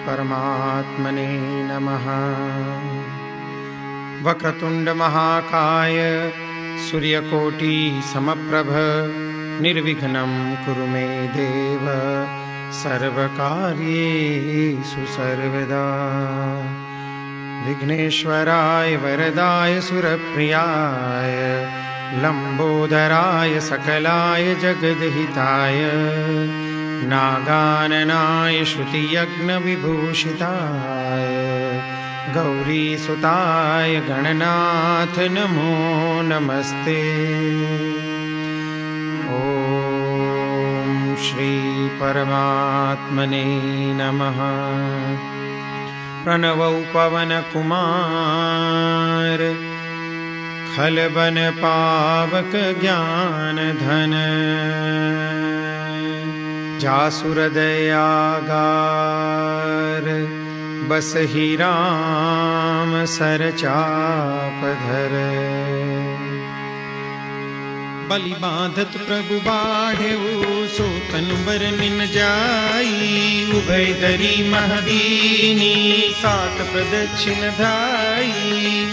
परमात्मने नमः। वक्रतुंड महाकाय सूर्यकोटि समप्रभ निर्विघ्नं कुरु मे देव सर्वकार्येषु सर्वदा। विघ्नेश्वराय वरदाय सुरप्रियाय लंबोदराय सकलाय जगद्हिताय नागाननाय श्रुतियज्ञविभूषिताय गौरीसुताय गणनाथ नमो नमस्ते। ओम श्री परमात्मने नमः। प्रणवौ पवन कुमार खलबन पावक ज्ञान धन जासुर दयागार बसहि राम सरचाप धर। बलि बांधत प्रभु बाढ़ेऊ सो तनु बर निन जाई उभय दरी महदीनी सात प्रदक्षिण धाई।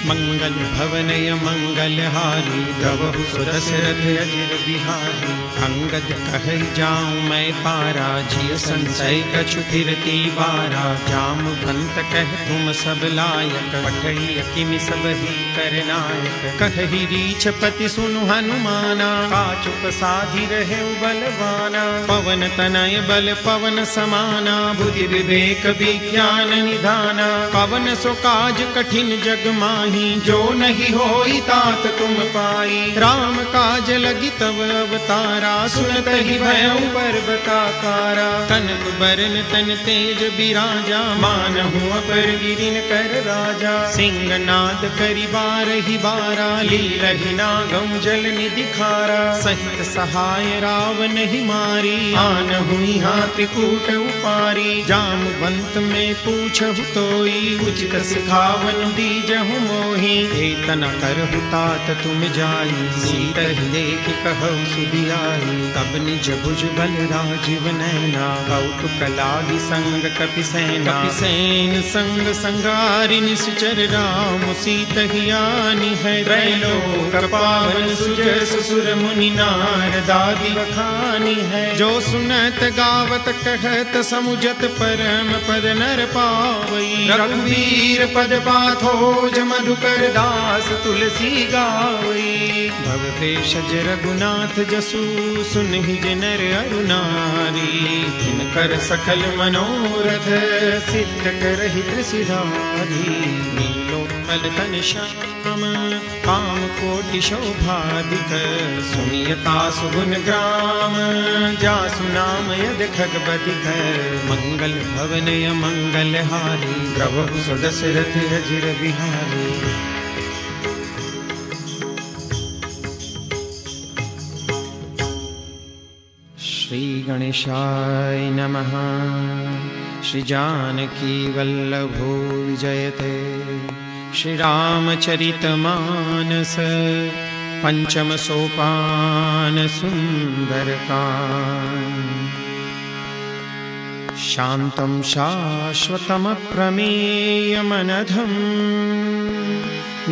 मंगल भवनय मंगल हारी द्रवहु सुदशरथ अजिर बिहारी। अंगद कहै जाऊं मैं पारा जिय संशय कछु फिरती बारा। जामवंत कह तुम सब लायक पठई किमि सब ही करनायक। कहहि रीछपति सुनु हनुमाना काचुक साधि रहे बलवाना। पवन तनय बल पवन समाना बुद्धि विवेक विज्ञान निधाना। पवन सो काज कठिन जग माही जो नहीं होई तात तुम पाई। राम काज लगी तव अवतारा सुनत ही भयउ पर्वताकारा। कनक बरन तन तेज बिराजा मानहु अपर गिरिन कर राजा। सिंहनाद करि बारहि बारा लीलहि नागम जल निधि खारा। सहित सहाय रावण ही मारी आनहु यहाँ त्रिकूट उपारी। जामवंत में पूछहु तोई उचित सिखावन दीजहु मोहि। एतन करहु तात तुम जाई सीतहि देखि कहु सुधियाई। तब निज भुज बल राजीव नैना कौतुक लागी संग कपिसेना। कपिसेन संग संगारि निश्चर राम सीतहि आनी है। त्रैलोक पावन सुजस सुर मुनि नारदादि बखानी है। जो सुनत गावत कहत समुझत परम पद नर पावई। रघुवीर पद पाथोज मधुकर दास तुलसी गावई। भव भेषज रघुनाथ जसु सुनहि नर अरु नारी। जिनकर सकल मनोरथ सिद्ध करहि त्रिशिरारी। नीलोत्पल तन श्याम काम कोटि शोभाधिक। सुनियता सुगुन ग्राम जासु नाम यद खगपतिक। मंगल भवनय मंगल हारी द्रवहु सुदशरथ अजिर बिहारी। श्री गणेशाय नमः। श्री जानकी वल्लभो विजयते। श्री रामचरितमानस पंचम सोपान सुंदरकांड। शांतं शाश्वतमप्रमेयमनघं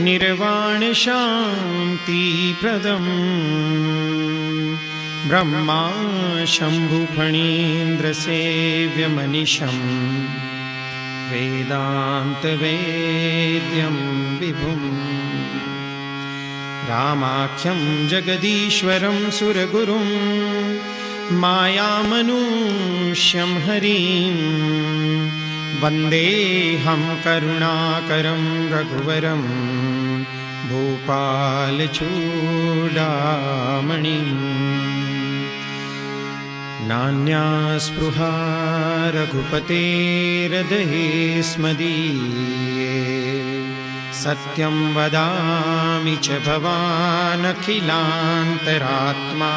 निर्वाण शांति प्रदम्। ब्रह्मा शंभु फणीन्द्र सेव्य मनीषं वेदांत वेद्यं विभुम्। रामाख्यं जगदीश्वरं सुरगुरुं मायामनुष्यं हरिं। वन्देऽहं करुणाकरं रघुवरं भूपालचूडामणिम्। नान्या स्पृहा रघुपतेर्हृदये स्मदीये। सत्यं वदामि च भवान् अखिलान्तरात्मा।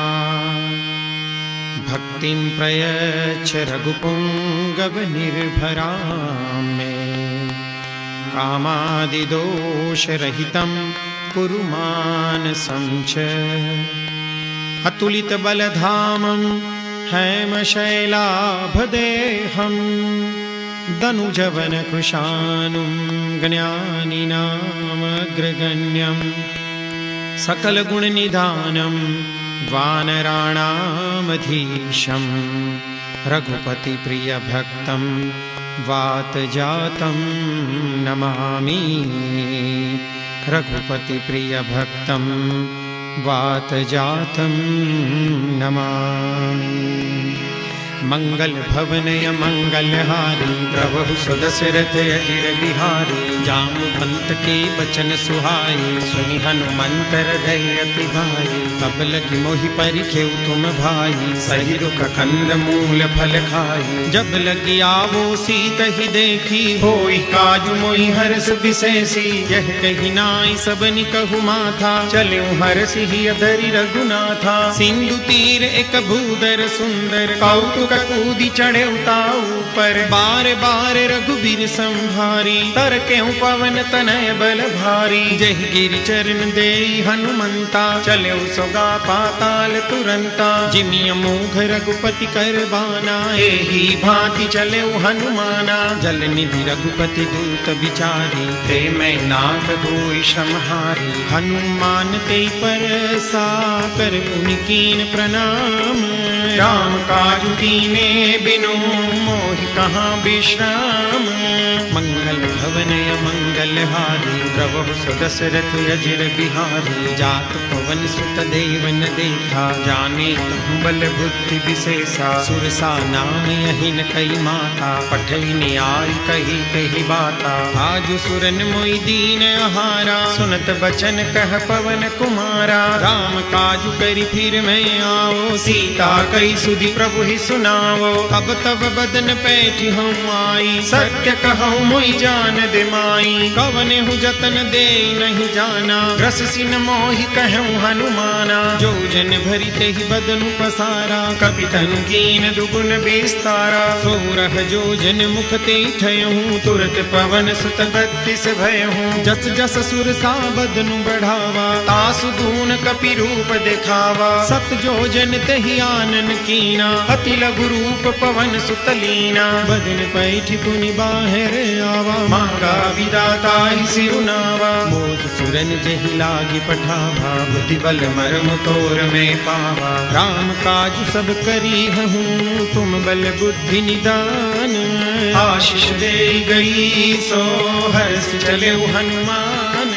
भक्तिं प्रयच्छ रघुपुङ्गवनिर्भरां मे। कामादिदोषरहितं कुरु मानसं च। अतुलितबलधामं हेमशैलाभदेहं दनुजवन कृशानुं ज्ञानिनामग्रगण्यं सकल गुण निधानं वानराणामधीशं रघुपति प्रिय भक्तं वातजातं नमामि। रघुपति प्रिय भक्तं वातजातं नमामि। मंगल भवनय मंगलहारी प्रभु सुदशरथ अजिर बिहारी जामवंत के बचन सुहाए सुनि हनुमंत हृदय अति भाई तब लगी मोहि परिखेउ तुम भाई सही रुख कंद मूल फल खाई जब लगी आवो सीत ही देखी होई काजु मोहि हर्ष विशेषी यह कही नाई सबनि कहु माथा चलऊ हर्ष ही अधरि रघुनाथा सिंधु तीर एक भूदर सुंदर कौतुक कूदी चढ़े उताऊ पर बार बार रघुबीर संभारी तर केहू पवन तनय बल भारी जय गिरि चरण दे हनुमंता चले सोगा पाताल तुरंता जिमिय मोघ रघुपति कर बाना एही भांति चले हनुमाना जल निधि रघुपति दूत विचारी प्रेम नाथ होई श्रमहारी हनुमान ते पर साकर उनकीन प्रणाम राम काजु कीने बिनु मोहि कहाँ विश्राम मंगल भवनय मंगलहारी प्रभु सुदशरथ अजिर बिहारी जात पवन सुत देवन देखा जाने कहु बल बुद्धि विशेषा सुरसा नाम यहिन कई माता पठई न्याय कही कही बाता आजु सुरन मोहि दीन आहारा सुनत बचन कह पवन कुमारा राम काजु करि फिर मैं आओ सीता कई सुधि प्रभु ही सुनावो अब तब बदन पैठी हम आई सत्य कहूँ मोहि जान दे माई कवने हूँ जतन दे नहीं जाना रस सिन मोहि कहूँ हनुमाना जो जन भरी ते ही बदन पसारा कपि तनु कीन दुगुन विस्तारा सोरह जो जन मुख ते ठयहूँ तुरत पवन सुत बत्तीस भयहूँ जस जस सुर सा बदनु बढ़ावा तासु दून कपि रूप दिखावा सत जो जन ते ही आनन कीना अति लघु रूप पवन सुतलीना बदन पैठी पुनि बाहर आवा मांगा विदाता ही सिरुनावा मोद सुरन जहि लागी पठावा बुद्धि बल मरम तोर में पावा राम काज सब करी हूँ तुम बल बुद्धि निदान आशीष दे गई सो हर्ष चले हनुमान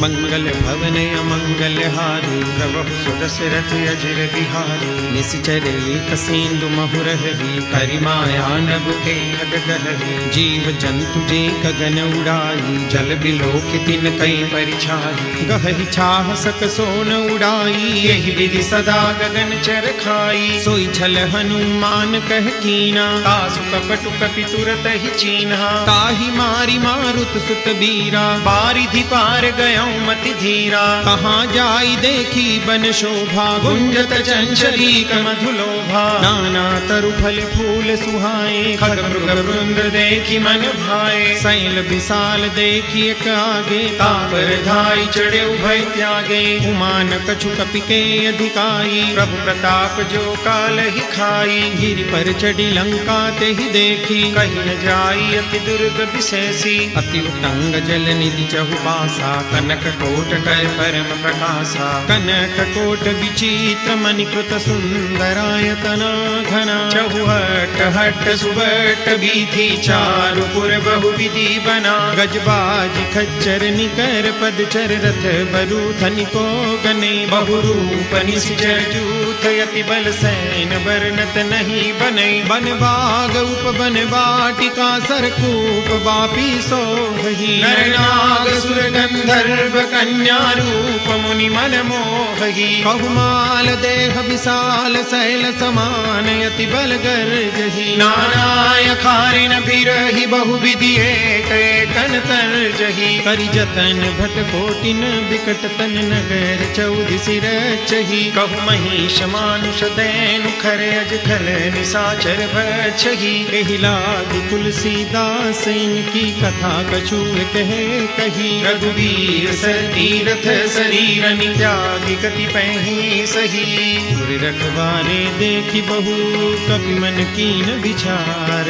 मंगल भवनय मंगलहारी प्रभु सुदशरथ अजिर बिहारी निश्चर एक सेंदु महुरहरी करिमाया नभ के खगगहरी जीव जंतु जे गगन उड़ाई जल बिलोक तिन कई परिछाई गहहि छाह सक सोन उड़ाई यही विधि सदा गगन चर खाई सोई छल हनुमान कह कीना तासु कपटु कपि तुरत ही चीन्हा ताहि मारी मारुत सुत बीरा बारिधि पार गयौ मति धीरा कहाँ जाई देखी बन शोभा गुंजत चंचली मधुलोभा नाना तरु फल फूल सुहाए खग मृग वृंद देखी मन भाए शैल विशाल देखी एक आगे तापर धाई चढ़े उभय त्यागे उमान कछु कपि के अधिकाई प्रभु प्रताप जो काल ही खाई गिरि पर चढ़ी लंका ते ही देखी कहीं न जाई अति दुर्ग विशेषी अति उतंग जल निधि चहुबासा कनक कोट कर परम प्रकाशा कनक कोट विचित्र मणिकृत सुंदरायतना घना चहुहट हट सुबट बीथी चारु पुर बहु विधि बना गजबाज खच्चर निकर पदचर रथ बरु धनिको गने बहु रूप निश्चर जूथ यति बल सैन बरनत नहीं बने बन बाग उप बन बाटिका सरकूप बापी सोहि नर नाग सुर गंधर्व कन्या रूप मुनि मन मोहि बहुमाल देह विशाल शैल समान यति बल गर्जहि नानाय खारिन बिरहि बहु विधि एक कन तरजहि करि जतन भट कोटिन बिकट तन नगर चौधि सिर चहि कहु महिष मानुष दैनु खर अज खल निसाचर भक्षहि एहि लागी तुलसीदास इनकी कथा कछु कहे कही रघुवीर बिसर तीरथ शरीरनि त्यागी कति पहि सही। गुर रखवारे देखी बहु कपि मन कीन विचार,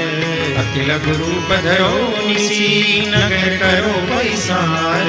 अति लघु रूप धरो निसी नगर करो पैसार।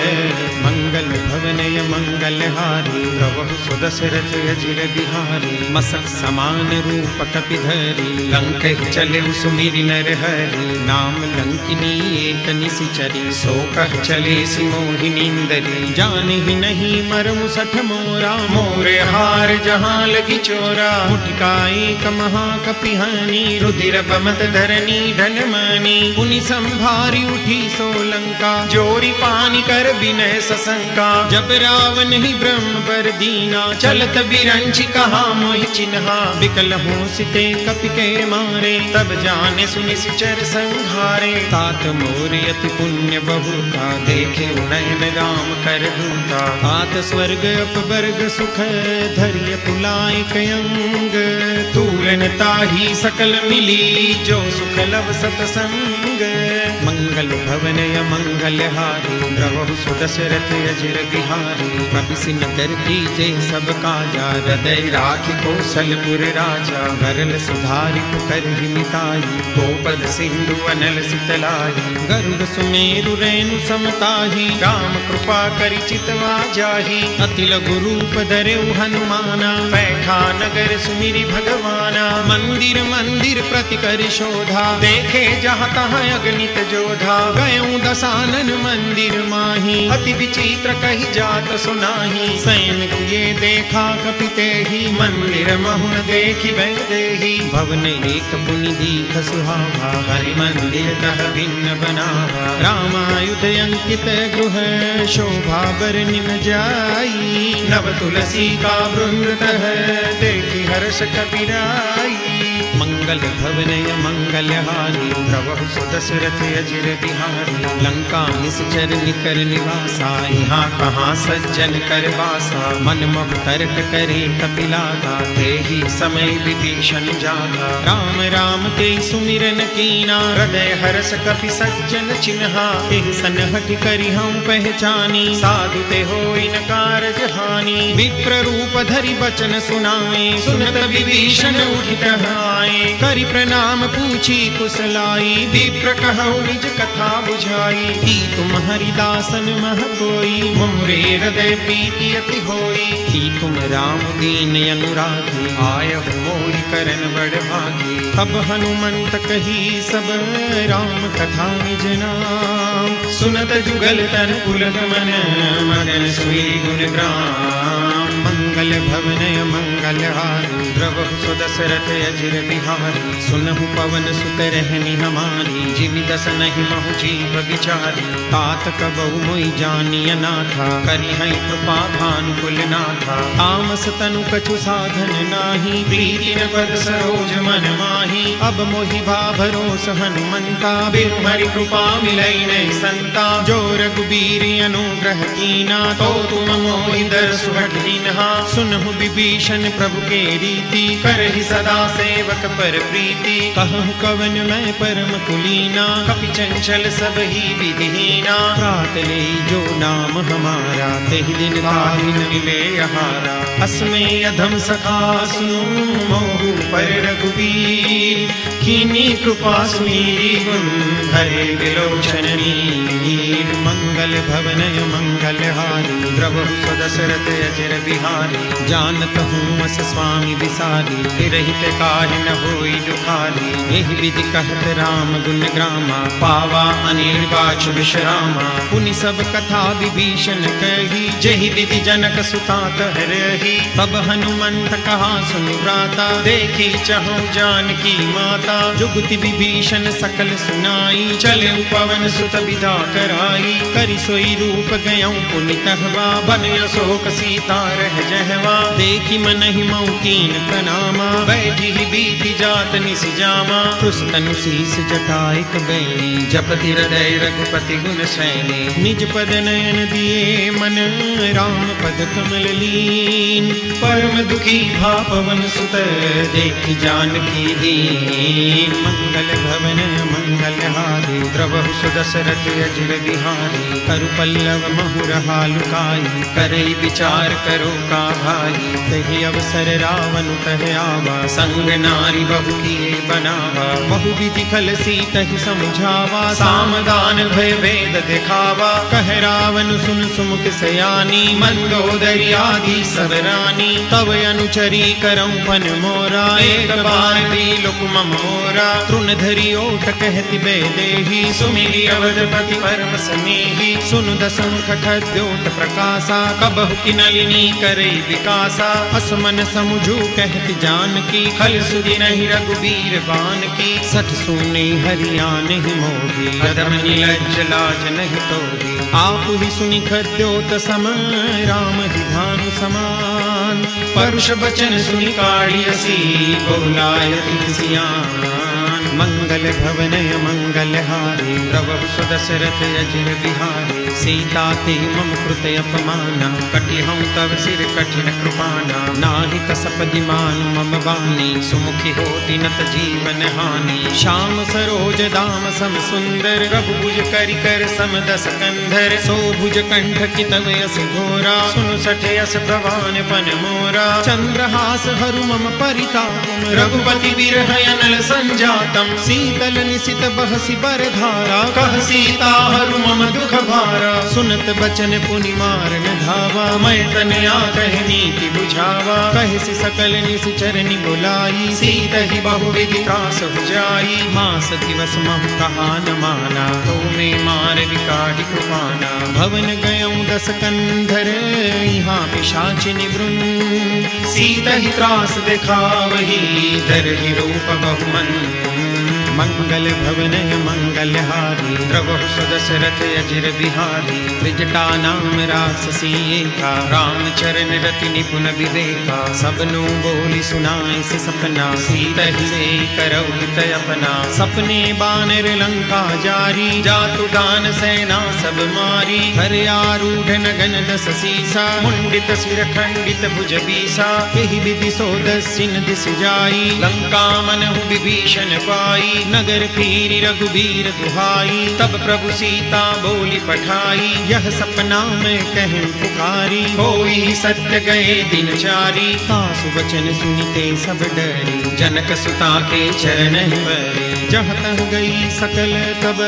मंगल भवनय मंगल हारी प्रभु सुदशरथ अजिर बिहारी। मसक समान रूप कपि धरी लंक चले सुमिरि नर हरि। नाम लंकिनी एक निशिचरी सो कह चले सि मोहिनींदरी। जाने ही नहीं मरमु सठ मोरा मोरे हार जहाँ लगी चोरा। मुठिका एक महाकपि हानि रुधिर बमत धरनी धन मानी। पुनि संभारी उठी सो लंका जोरी पानी कर विनय सशंका। जब रावण ही ब्रह्म पर दीना चलत बिरंची कहा मोहि चिन्हा। विकल हो सिते कपि के मारे तब जाने सुनि सिचर संहारे। तात मोर अति पुण्य बहुता देखे नयन राम कर दूता। तात स्वर्ग अपवर्ग सुख धैर्य पुलाय कयंग। तूलन ताही सकल मिली जो सुख लव सतसंग। मंगल भवनय मंगल हारी प्रभु सुदशरथ अजिर बिहारी। कपिसि नगर कीजे सब काजा हृदय राखि कौशलपुर राजा। गरल सुधारि पुकरहि मिताई गोपद सिंधु अनल सितलाई। गरुड़ सुमेरु रेणु समताही राम कृपा करि चितवा जाही। अति लघु रूप धरेउ हनुमाना बैठा नगर सुमिरि भगवाना। मंदिर मंदिर प्रति करि शोधा देखे जहाँ तहाँ अगणित जोधा। गयऊँ दसानन मंदिर माही अति विचित्र कही जात सुनाही। सैन किए देखा कपि तेहि मंदिर महुन देखि बैदेहि। भवन एक पुनि दीख सुहावा हरि मंदिर तह भिन्न बनावा। रामायुध अंकित गृह शोभा बरनिन जाई। नव तुलसी का वृंद तह देखि हर्ष कपिराई। मंगल भवनय मंगल हारी प्रभु सुदशरथ अजिर बिहारी। लंका निश्चर निकर निवासा यहाँ कहाँ सज्जन कर वासा। मन मोह तर्क करे कपिलागा तेहि समय विभीषण जागा। राम राम ते सुमिरन कीना हृदय हर्ष कपि सज्जन चिन्हा। तेहि सनहठ करि हम पहचानी साधु ते होई न कारज हानि। विप्र रूप धरि बचन सुनाए सुनत विभीषण उठित आए। करि प्रणाम पूछी कुशलाई विप्र कहु निज कथा बुझाई। की तुम हरिदासन मह कोई मोरे हृदय प्रीति अति होई। की तुम राम दीन अनुरागी आयहु मोहि करन बड़ भागी। तब हनुमंत कही सब राम कथा निज नाम। सुनत जुगल तन पुलक मन मगन सुई गुण ग्राम। मंगल भवनय मंगल हारी प्रभु सुदशरथ अजिर बिहारी। सुनहु पवन सुत रहनी हमारी जिमि दस नहीं महु जीव विचारी। तात कबहु मोहि जानिय नाथा करि हैं कृपा भानुकुल नाथा। तामस तनु कछु साधन नाही प्रीति न पद सरोज मन माही। अब मोहि भाभरोस हनुमंता बिनु हरि कृपा मिलई नहीं संता। जो रघुबीर अनुग्रह कीना तो तुम मोहि दरसु हठ दीन्हा। सुनहु विभीषण प्रभु के रीति करहि सदा सेवक पर प्रीति। कहूँ कवन मैं परम कुलीना कपि चंचल सब ही विधिहीना। प्रात ले जो नाम हमारा तेहि दिन ताहि न मिले आहारा। अस्मे अधम सखा सुनो मोहु पर रघुबीर। कीनी कृपा सुमीरी गुण हरे विलोचन नीर। मंगल भवनय मंगल हारी प्रभु सुदशरथ अजिर बिहारी। जानत हूँ अस स्वामी विसारी तिरहित काहि न होई दुखारी। एहि विधि कहत राम गुण ग्रामा पावा अनिर्वाच विश्रामा। पुनि सब कथा विभीषण कही जेहि विधि जनक सुता कह रही। तब हनुमंत कहा सुनि व्राता देखी चहु जानकी माता। जुगति विभीषण सकल सुनाई चले पवन सुत विदा कराई। करि सोई रूप गयऊँ पुनि तहवा बन अशोक सीता रह जहवा। देखी मनहि मऊ कीन प्रणामा बैठी ही बीती जात निस जामा। पुस्तनु शीस जटाइक बैणी जपति हृदय रघुपति गुण सैनी। निज पद नयन दिए मन राम पद कमल लीन। परम दुखी भा पवन सुत देखि जानकी दीन। मंगल भवन मंगल हारी प्रभु सुदशरथ अजिर बिहारी। करु पल्लव महुरहा लुकाई, करई विचार करो का भाई। तहि अवसर रावण तह आवा, संग नारी बहु किए बनावा। बहु विधि खल सीतहि समझावा, सामदान भय वेद दिखावा। कह रावण सुन सुमुख सयानी, मंदोदरी आदि सब रानी। तव अनुचरी करऊं फन मोरा, एक बार भी लुक मम मोरा। तृण धरि ओट कहति बेदेही, सुमिरि अवधपति परम स्नेही। सुनु दसमुख खद्योत प्रकाशा, कबहु की नलिनी करई विकासा। असमन समुझू कहति जानकी, खल सुधि नहीं रघुबीर बान की। सठ सुने हरियाण ही मोही, अधम निलज्ज लाज नहीं तोही। आपु ही सुनि खद्योत सम, राम ही भानु समान। परुष बचन सुनि काढ़ियसी, बोलायति सियान। मंगल भवनय मंगल हारी, द्रवहु सुदशरथ अजिर बिहारी। सीता ते मम कृत अपमाना, कटि हम तव सिर कठिन कृपाना। नाहि कसपदि मानु मम वाणी, सुमुखी होति नत जीवन हानि। श्याम सरोज दाम सम सुंदर, प्रभु भुज करि कर सम दस कंधर। सो भुज कंठ की तव यस घोरा, सुनु सठे यस प्रवान पन मोरा। चंद्रहास हरु मम परिताप, रघुपति बिरह अनल संजातम। शीतल निशित बहसी बरधारा, कह सीता हरु मम दुख भारा। सुनत बचन पुनि मारन धावा, मैं तनया कह नीति बुझावा। कहसी सकल निशिचरनि बुलाई, सीतहि बहु विधि त्रास बुझाई। मास दिवस महु कहा न माना, तो में मार विकाढ़ि कृपाना। भवन गयऊं दस कंधर, यहाँ पिशाचिनि वृंद। सीतहि त्रास दिखावही, धरहि रूप बहुमन। मंगल भवनय मंगल हारी, द्रवहु सुदशरथ अजिर बिहारी। त्रिजटा नाम राससी एका, राम चरण रति निपुण विवेका। सबनु बोली सुनाए से सपना, सीतहि से करऊ हित अपना। सपने बानर लंका जारी, जातु दान सेना सब मारी। हर आरूढ़ नगन दस सीसा, मुंडित सिर खंडित भुज बीसा। एहि विधि सो दस्सिन दिस जाई, लंका मनहु विभीषण पाई। नगर फिरी रघुबीर दुहाई, तब प्रभु सीता बोली पठाई। यह सपना में कहें पुकारी, होई सत्य गए दिन चारी। तासु वचन सुनिते सब डरी, जनक सुता के चरण बरे। जहाँ तह गई सकल तब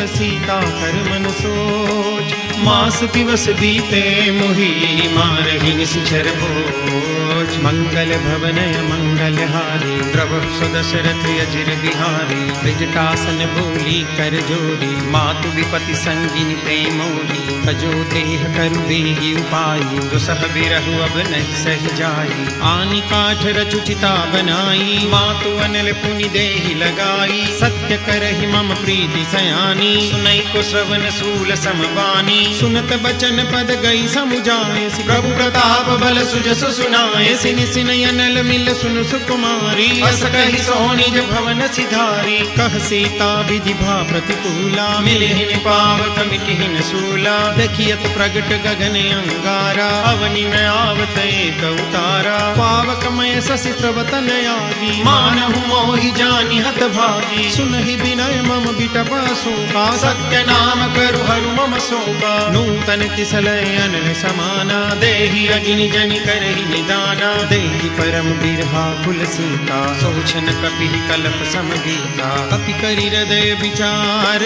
सीता कर मन सोच। मास दिवस बीते मुहि, मारहि निशिचर भोज। मंगल भवनय मंगल हारी, द्रवहु सुदशरथ अजिर बिहारी। त्रिजटासन बोली कर जोरी, मातु विपति संगिनी ते मोही। तजो देह करु बेगी उपाई, दुसह बिरहु अब नहीं सह जाई। आनि काठ रचु चिता बनाई, मातु अनल पुनि देहि लगाई। सत्य करहि मम प्रीति सयानी, सुनई को श्रवण सूल समबानी। सुनत बचन पद गई समुझाए, प्रभु प्रताप बल सुजस सुनाए। सिनि सिनि अनल मिल सुनु सुकुमारी, अस कहि सो निज भवन सिधारी। कह सीता विधि भा प्रतिकूला, मिलिहिन पावक मिटिहिन सूला। देखियत प्रगट गगन अंगारा, अवनि में आवत एक उतारा। पावक मय शशि श्रवतन आदि, मानहु मोहि जानि हत भागी। सुनहि विनय मम बिटप शोका, सत्य नाम करु हरु मम शोका। नूतन किसलय अनल समाना, देहि अग्नि जनि करहि निदाना। देहि परम बिरहा कुल सीता, सोचन कपि कलप समगीता। कपि करि हृदय विचार,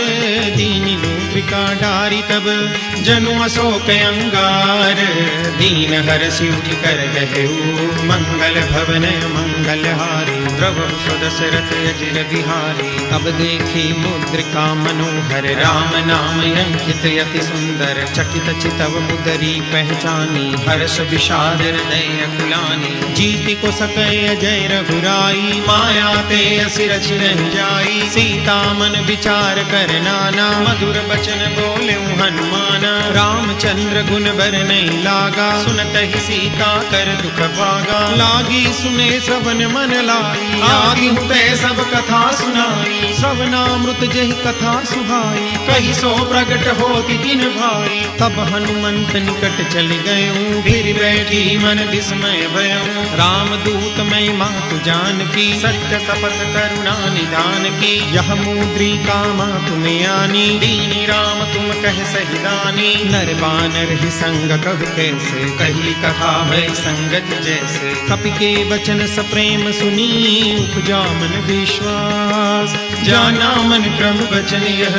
दीनि लूत्रिका डारी। तब जनु अशोक अंगार, दीन हरषि उठि कर कहऊ। मंगल भवनय मंगल हारी, द्रवहु सुदशरथ अजिर बिहारी। तब देखी मुद्रिका मनोहर, राम नाम अंकित अति सुंदर। चकित चितव उदरी पहचानी, हर्ष विषाद हृदय अकुलानी। जीति को सकय अजय रघुराई, माया ते असि रचि रहि जाई। सीता मन विचार कर नाना, मधुर बचन बोले हनुमाना। रामचंद्र गुण बर नहीं लागा, सुनत ही सीता कर दुख भागा, लागी सुने श्रवण मन लाई, आदि हुते सब कथा सुनाई, श्रवणामृत जहि कथा सुहाई, कही सो प्रगट होति दिन भाई। तब हनुमंत निकट चल गयूं, फिर बैठी मन विस्मय भयूं, रामदूत मैं मातु जानकी, सत्य शपथ करुणा निधान की, यह मुद्रिका मातु में आनी, दीनी राम तुम कह सही दानी, नर बानर ही संग कब कैसे, कही कथा भय संगत जैसे, कपि के वचन सप्रेम सुनी, उपजा मन विश्वास, जाना मन क्रम वचन यह,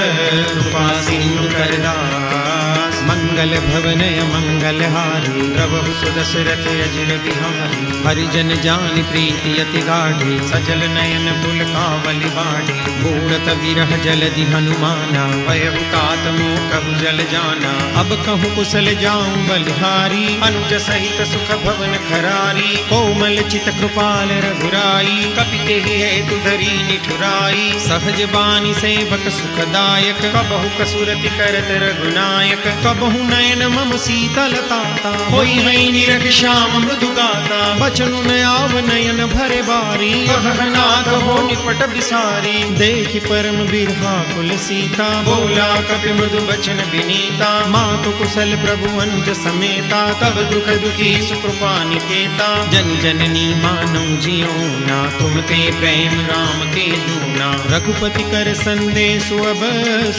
कृपा सिंधु करदास, मंगल भवनय मंगल हारी, प्रभु सुदशरथ अजिर बिहारी, हरिजन जान प्रीति अति गाढ़ी, सजल नयन पुलकावली बाढ़ी, बूढ़त विरह जलधि हनुमाना, भयभुतात मोह जल जाना, अब कहूँ कुशल जाऊं बलिहारी, अनुज सहित सुख भवन खरारी, कोमल चित कृपाल रघुराई, कपिते हेतु धरी निठुराई, सहज बानी सेवक सुखदायक, कबहु कसुरति करत रघुनायक, कबहु नयन मम शीतलताता, होई है निरख श्याम मृदु गाता, बचनु न आव नयन भरे बारी, कहनाथ हो निपट बिसारी, देखि परम बिरहा कुल सीता, बोला कपि मृदु बचन विनीता, मातु कुशल प्रभु अनुज समेता, तब दुख दुखी सुकृपा निकेता, जन जननी मानौ जियो ना, तुम ते प्रेम राम के दूना, रघुपति कर संदेश अब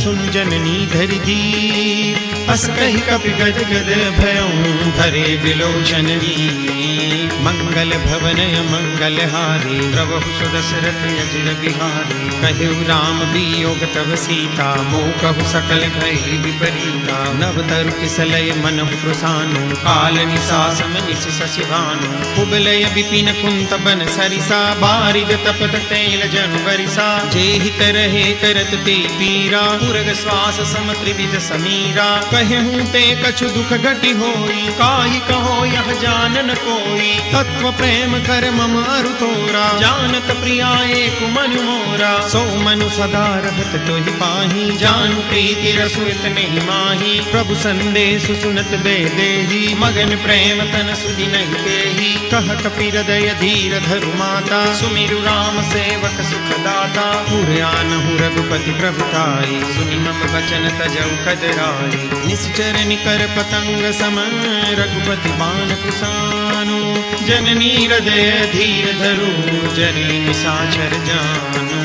सुन जननी धरि धीर, अस कहि कपि गद गद भयऊं भरे विलोचन वीर, मंगल भवनय मंगल हारी, प्रभु सुदशरथ अजिर बिहारी, कहु राम वियोग तब सीता, मोकहु सकल भय विपरीता, नव तरु किसलय मनहु कृसानु, काल निसासम निस शशिभानु, कुबलय विपिन कुंत बन सरिसा, बारिद तपत तैल जनु बरिसा, जेहि तरहे करत ते पीरा, पुरग श्वास सम त्रिविध समीरा, कहूँ ते कछु दुख घटि होई, काहि कहो यह जानन कोई, तत्व प्रेम कर मम अरु तोरा, जानत प्रिया एक मन मोरा, सो मनु सदा रहत तोहि पाही, जानु प्रीति रसु इतने माही, प्रभु संदेश सुनत बे देही, मगन प्रेम तन सुधि नहीं देही, कह कपि हृदय धीर धरु माता, सुमिरु राम सेवक सुखदाता, पुरयानहु रघुपति प्रभुताई, सुनि मम वचन तजौ कदराई, निश्चर निकर पतंग सम, रघुपति बाण कुसानु, जननी हृदय धीर धरु, जनि निशाचर जानु,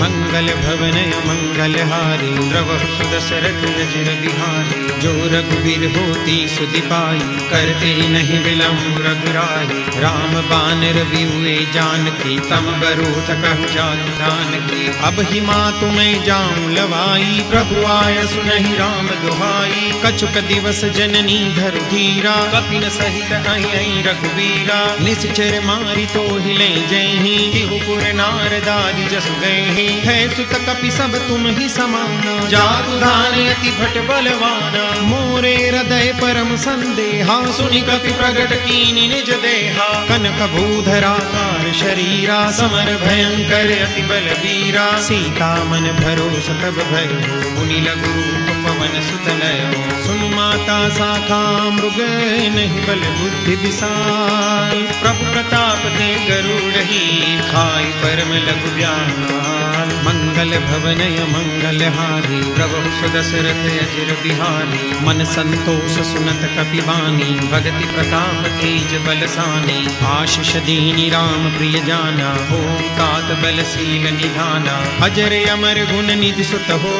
मंगल भवनय मंगल हारी, प्रभु सुदशरथ अजिर बिहारी, जो रघुवीर होती सुधि पाई, करते नहीं विलम्ब रघुराई, राम बानर बिहुए जानकी, तम बरूथ कहु जातु जानकी, अब ही मातु मैं जाऊं लवाई, प्रभु आय सुनहि राम दुहाई, कछुक दिवस जननी धरु धीरा, कपिन सहित आई रघुवीरा, निश्चर मारी तो हिले जयहि, तिहुपुर नारदादि जसु गए, है सुत कपि सब तुम ही समाना, जातु धान अति भट बलवाना, मोरे हृदय परम संदेहा, सुनि कपि प्रगट कीनि निज देहा, कनक भूधराकार शरीरा, समर भयंकर अति बलवीरा, सीता मन भरोस तब भयो, मुनि लघु रूप पवन सुत लयो, सुनु माता शाखा मृग नहीं बल बुद्धि विशाल, प्रभु प्रताप ते गरुड़हि, खाई परम लघु व्याल, मंगल भवनय मंगल हारी, प्रभु सुदशरथ अजिर बिहारी, मन संतोष सुनत कपि बानी, भगति प्रताप तेज बलसानी, आशीष दीनी राम प्रिय जाना, ओम तात बलशील निधाना, अजर अमर गुण निधि सुत हो,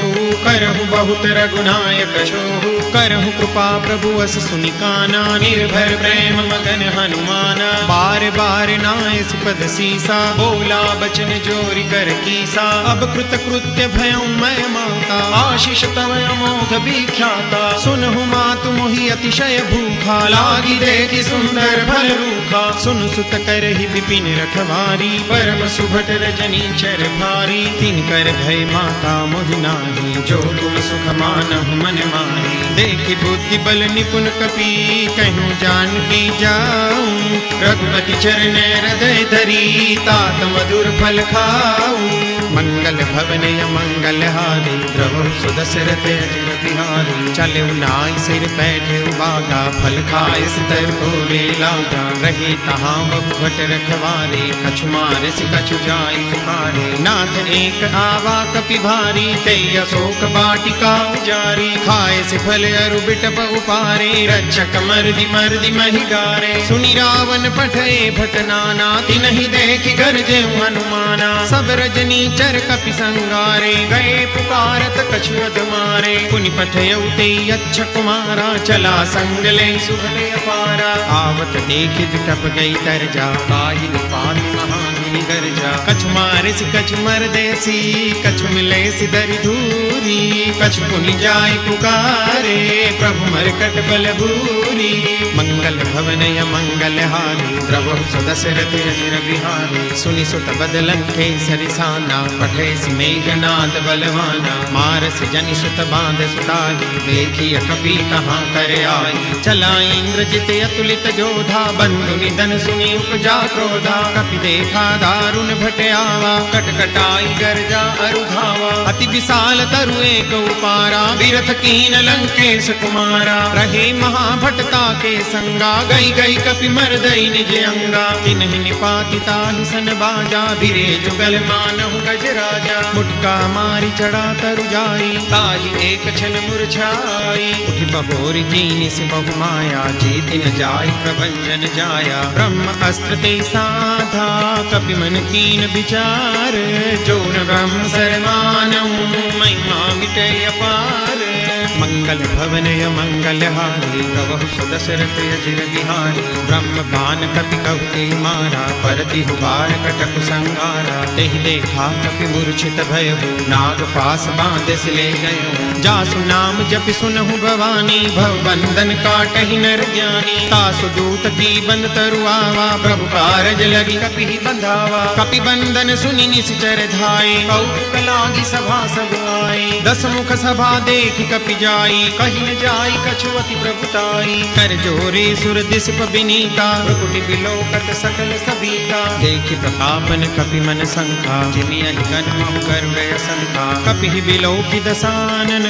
करहु बहुत रघुनायक छोहु, करहु कृपा प्रभु अस सुनिकाना, निर्भर प्रेम मगन हनुमाना, बार बार नाय सुपद सीसा, बोला बचन जोरि कर कीसा, अब कृत कृत्य भयं मैं माता, आशीष तव अमोघ विख्याता, सुनहु मातु मोहि अतिशय भूखा, लागी देखि सुंदर भल रूखा, सुन सुत करहि विपिन रखवारी, परम सुभट रजनी चर भारी, तिनकर भय माता मोहि नाही, जो तुम सुख मानहु मन माही, देखि बुद्धि बल निपुण कपि, कहूँ जानकी जा जाऊं, रघुपति चरण हृदय धरी तात मधुर फल खाऊं। मंगल भवन मंगल हारी द्रवहु सुदशरथ अजिर बिहारी। चले नाई सिर बैठे बागा फल खाए सितर तोरे लागा। रहे तहाँ बहुभट रखवारे कछु मारे सि कछु जाय पुकारे। नाथ एक आवा कपि भारी तई अशोक बाटिका उजारी। खाए से फल अरु बिटप उपारे रक्षक मर्दि महि डारे। सुनि रावण पठे भट नाना तिनहि देखि गरजे हनुमाना। सब रजनी चर कपि संगारे गए पुकारत कछु अध मारे। पुनि पठयउ ते अच्छा कुमारा चला संग ले सुभले अपारा। आवत देखि बिटप गई तरजा काहि निपात महामुनि गरजा। कछु मारे सि कछु मर देसी कछु मिले सि दरि धूरी। कछु पुनि जाय पुकारे प्रभु मरकट बल भूरी। मंगल भवन मंगल हारी द्रवहु सुदशरथ अजिर बिहारी। सुनि सुत बदलन केसरि साना पठे सि मेघनाद बलवाना। मारस जनि सुत बांध सुताही देखिय कपि कहाँ कर आई। चला इंद्रजित अतुलित जोधा बंधु निधन सुनि उपजा क्रोधा। कपि देखा दारुण भट आवा कटकटाई गर्जा अरु धावा। अति विशाल तरु एक उपारा बिरथ कीन लंकेश कुमारा। रहे महाभटता के संगा गई गई कपि मर्दई निज अंगा। तिन्हि निपाति ताहि सन बाजा बिरे जुगल मानहु गज राजा। मुटका मारी चढ़ा तरु जाई ताहि एक छन मुरझाई। उठि बहोरि कीनि से बहु माया जीति न जाय प्रभंजन जाया। ब्रह्म अस्त्र ते साधा कपि मन कीन विचार। जोर ब्रह्म सरमानहु महिमा मिटे अपार। मंगल भवन मंगल हारी प्रभु सुदशरथ अजिर बिहारी। ब्रह्म बान कपि कहु ते मारा परति हुबार कटक संगारा। तेहि देखा कपि मूर्छित भयहु नाग पास बांधस ले गयो। जासु नाम जपि सुनहु भवानी भव बंधन काटहि नर ज्ञानी। तासु दूत की बंद तरु आवा प्रभु कारज लगी कपि बंधावा। कपि बंधन सुनि निश्चर धाये कौतुक लागी सभा सब आए। दस मुख सभा देखि कपि जाई कहि न जाई कछु अति प्रभुताई। कर जोरे सुर दिसप बिनीता भ्रुकुटि बिलोकत सकल सबीता। देखि प्रतापन कपि मन शंका जिमियहि गन महु गर्वय शंका। कपि बिलोकि दसानन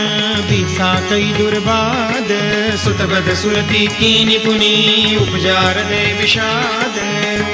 बीसा कई दुर्बाद। सुतबद सुरति कीनि पुनि उपजा हृदय विषाद।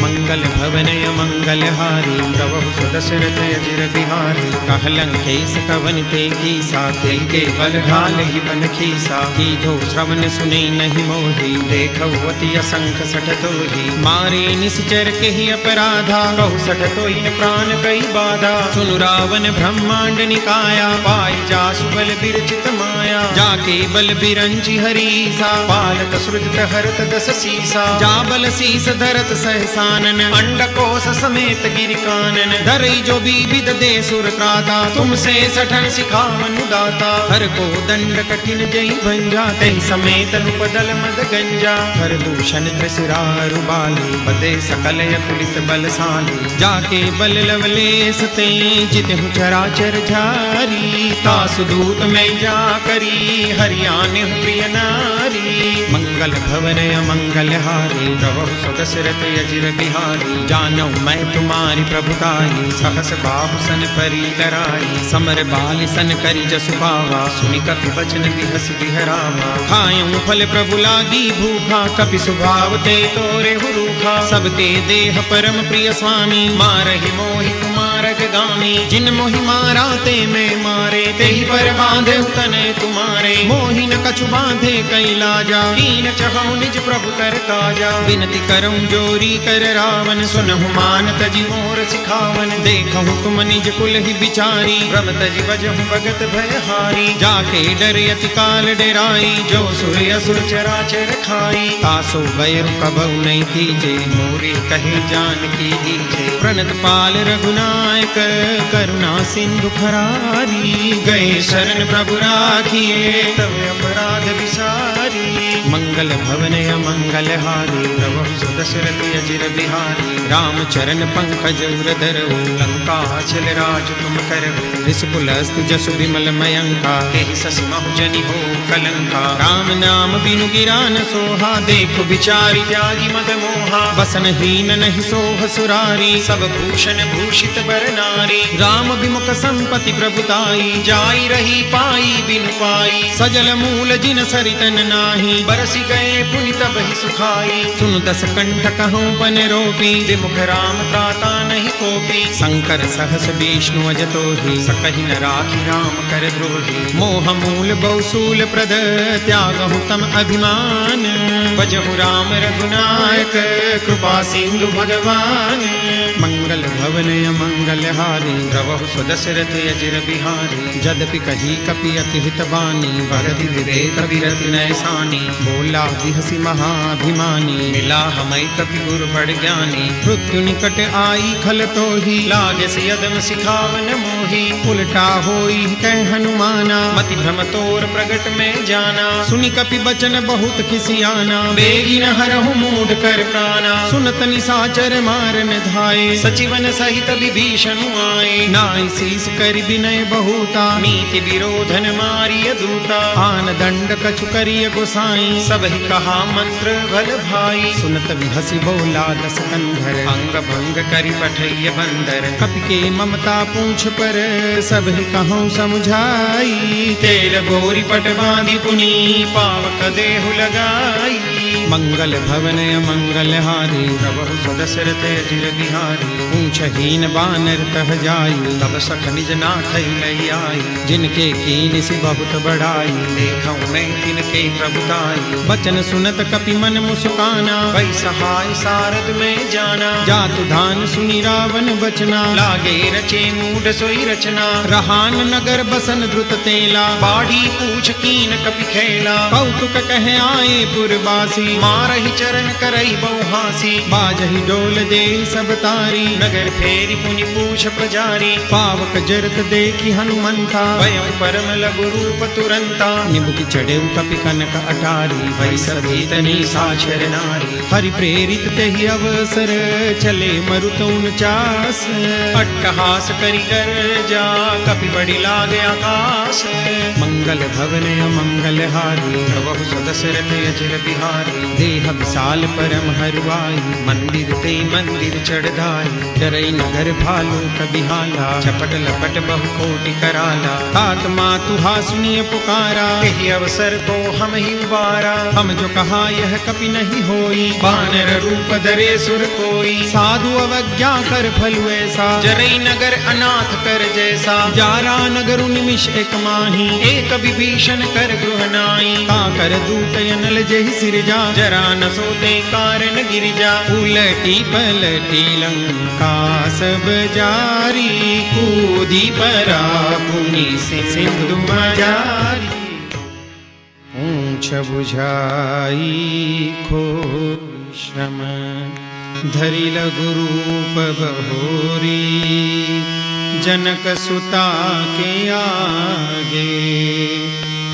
मंगल भवन मंगल हारी प्रभु सुदशरथ अजिर बिहारी। कहलंकेश कवन ते कीसा के बल ढाल ही बन खीसा। कीधो श्रवण सुने नहीं मोही देखौ अति असंख सठ तोही। मारे निश्चर के ही अपराधा कहु सठ तोहि प्राण कई बाधा। सुनु रावण ब्रह्मांड निकाया पाई जासु बल बिरचित माया। जाके बल बिरंचि हरीसा पालत सृजत हरत दस सीसा। जा बल शीस धरत सहसानन अंडकोश समेत गिरि कानन। धरई जो विविध दे सुर त्राता तुमसे सठन सिखावन दाता। हर को दंड कठिन जई भंजा तहि समेत लुपदल मद गंजा। हर दूषण त्रिशिरारु बाली बदे सकल अतुलित बलशाली। जाके बल लवलेस ते जितहु चराचर झारी। तासु दूत में जा करी हरियाने प्रिय नारी। मंगल भवन मंगल हारी प्रभु सुदशरथ अजिर बिहारी। जानौ मैं तुम्हारी प्रभुताई सहस बाहु सन परी लराई। समर बाल सन करी जसु पावा सुनि कपि बचन बिहस बिहरावा। खायूं फल प्रभु लागी भूखा कपि स्वभाव ते तोरे हुरूखा। सबते देह परम प्रिय स्वामी मारहि मोहि कुमारक गामी। जिन मोहि मारा ते मैं मारे तेहि पर बांधे तने तुम्हारे। मोहि न कछु बांधे कई लाजा कीन चहु निज प्रभु कर काजा। विनती करऊं जोरी कर रावण सुनहु मान तजि मोर सिखावन। देखहु तुम निज कुल ही बिचारी भ्रम तजि बजहु भगत भयहारी। जाके डर अति काल डेराई जो सुर असुर चराचर खाई। तासो बैरु कबहु नहीं कीजे मोरे कहे जान की दीजे। प्रणत पाल रघुनाय नायक करुणा सिंधु खरारी, गए शरण प्रभु राखिए तब अपराध विसारी। मंगल भवन अमंगल हारी, प्रभु सुदशरथ अजिर बिहारी। राम चरण पंकज उरधर, लंका चल राज तुम करहु। ऋषिकुल अस्तु जसु विमल मयंका, तेहि ससि महु जनि हो कलंका। राम नाम बिनु गिरा न सोहा, देखो बिचारी त्यागी मद मोहा। बसन हीन नहीं सोह सुरारी, सब भूषण भूषित बर नारी। राम विमुख संपत्ति प्रभुताई, जाई रही पाई बिनु पाई। सजल मूल जिन सरितन नाही, बरसी गए पुनि तब ही सुखाई। सुन दस कंठ कहूँ बन रोपी, विमुख राम त्राता नहीं कोपी। शंकर सहस विष्णु अजतो ही, सकहि न राखी राम कर द्रोही। मोह मूल बहुसूल प्रद, त्यागहु तम अभिमान। भजहु राम रघुनायक, कृपा सिंधु भगवान। मंगल भवन अमंगल हारी, प्रभु सुदशरथ अजिर बिहारी। जदपि कही कपि अति हित बानी, भरति विवेक विरति नैसानी। बोला बिहसी महाभिमानी, मिला हमै कपि गुरु बड़ ज्ञानी। मृत्यु निकट आई खल तो ही, लागे से यदम सिखावन मोही। उल्टा होई कह हनुमाना, मति भ्रम तोर प्रगट में जाना। सुनि कपि बचन बहुत खिसियाना, बेगी न हरहु मूढ़ कर प्राणा। सुनत निशाचर मारन धाये, सचिवन सहित विभीषण आए। नाई शीस कर विनय बहुता, नीति विरोधन मारिय दूता। आन दंड कछु करिय गोसाई, सब ही कहा मंत्र भल भाई। सुनत विहसी बोला दस कंधर, अंग भंग करि पठैय बंदर। कपि के ममता पूछ पर, सब ही कहूँ समुझाई। तेल गोरी पट बांधि पुनि, पावक देहु लगाई। मंगल भवन अमंगल हारी, प्रभु सुदशरथ अजिर बिहारी। पूछहीन बानर तह जाई, तब सख निज नाथ लई आई। जिनके कीन सि बहुत बड़ाई, देखऊँ मैं तिनके प्रभुताई। बचन सुनत कपि मन मुस्काना, भई सहाय सारद में जाना। जातु धान सुनि रावण बचना, लागे रचे मूढ़ सोई रचना। रहान नगर बसन द्रुत तेला, बाढ़ी पूछ कीन कपि खेला। कौतुक कह आए पुरवासी, मारहि चरण करई बहुहासी। बाजहि डोल दे सब तारी, नगर फेरी पुनि पूछ प्रजारी। पावक जरत देखी हनुमंता, भयउ परम लघु रूप तुरंता। निबुक चढ़ेउ कपि कनक अटारी, भई सभी तनि साक्षर नारी। हरि प्रेरित तेहि अवसर, चले मरुत 49। अट्टहास करि गर्जा, कपि बड़ी लागे आकाश। मंगल भवन अमंगल हारी, प्रभु सुदशरथ अजिर बिहारी। देह विशाल परम हरुआई, मंदिर ते मंदिर चढ़ाई। डरई नगर भालू कबिहाला, झपट लपट बहु कोटि कराला। तात मातुहा सुनिय पुकारा, यही अवसर को हम ही उबारा। हम जो कहा यह कपि नहीं होई, बानर रूप धरे सुर कोई। साधु अवज्ञा कर फलु ऐसा, जरई नगर अनाथ कर जैसा। जारा नगर निमिष एक माही, एक विभीषण कर गृह नाई। का कर दूत अनल जेहि सिरजा, जरा न सोते कारण गिरिजा। उलटी पलटी लंका सब जारी, कूदी परा पुनि सिंधु मजारी। पूछ बुझाई खो श्रम, धरि लघु रूप बहोरी। जनक सुता के आगे,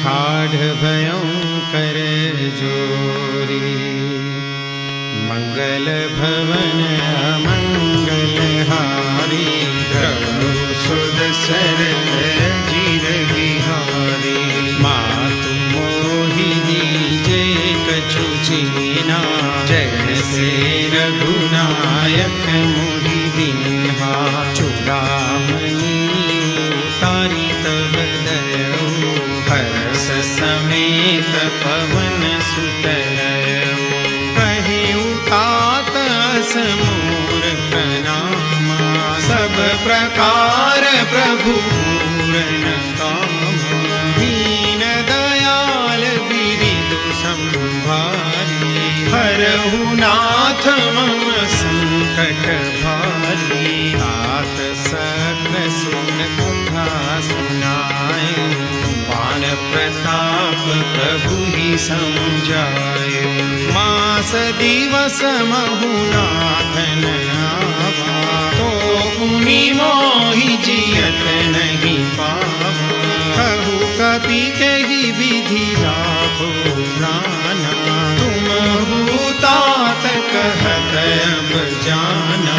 ठाढ़ भयं कर जोरी। मंगल भवन अमंगल हारी, प्रभु सुदशरथ अजिर बिहारी। मातु मोहिनी जय कछु चीना, जैसे रघुनायक मुहि दीन्हा। चूड़ामणि उतारी तब दयऊ, हर्ष समेत पवन सुत लयऊ। कहिउ तात समूर प्रणामा, सब प्रकार प्रभु पूरन कामा। दीन दयाल बिरिदु संभारी, हरहु नाथ मम संकट भारी। तात सकल सुन कथा सुनाए, बान प्रताप प्रभु ही समझाए। मास दिवस महु नाथ न आवा, तो मुनि मोहि जियत नहीं पावा। कहु कपि कही विधि लाभो जाना, तुम तात कहत अब जाना।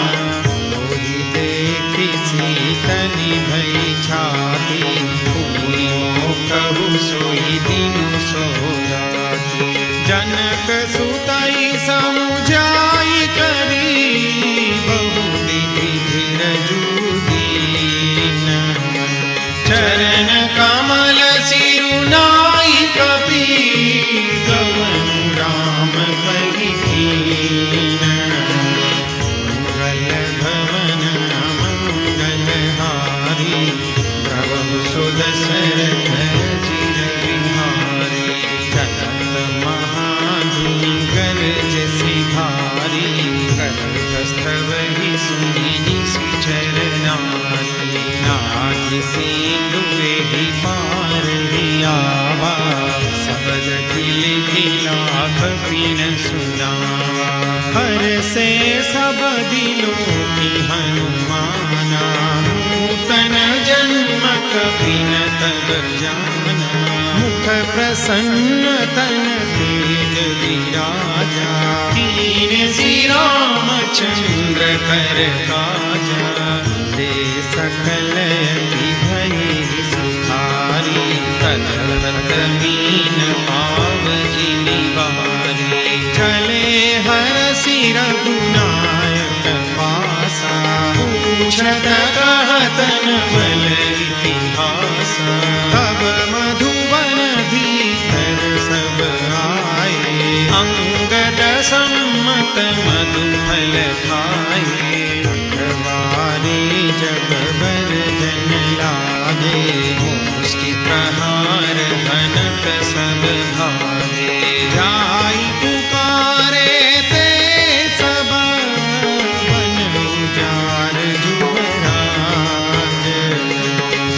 मोहि देखि शीतल भई छाती, कहु सोई दिन सो राती। जनक सुतई समुझाई करी, बहु विधि धीरजु दीन। चरण कमल सिरुनाई कपि, गवन राम कहि कीन। मंगल भवन मंगल हारी, प्रभु सुध सरथ चिर बिहारी। चलत महाधुनि गरज सिधारी, कस्तवहि सुनि सुचर नारी। नाग सिंधुहि पार हियावा, सबद खिल खिला कपिन सुनावा। हर से सब दिलों की हनुमाना, नूतन जन्म कपिन तब जाना। मुख प्रसन्न तन तेज विराजा, कीन श्री रामचंद्र कर काजा। दे सकल यति भई सुखारी, तलत मीन पाव जिमि बारी। चले हरषि रघुनायक पासा, पूछत कहत न बल इतिहासा। तब मधुवन भीतर सब आए, अंगद सम्मत मधुफल खाए। अखबारी जब बर जन लागे, मुष्टि प्रहार घनत सब भागे। जाई पुकारे ते सब, बन उजार जुबराज।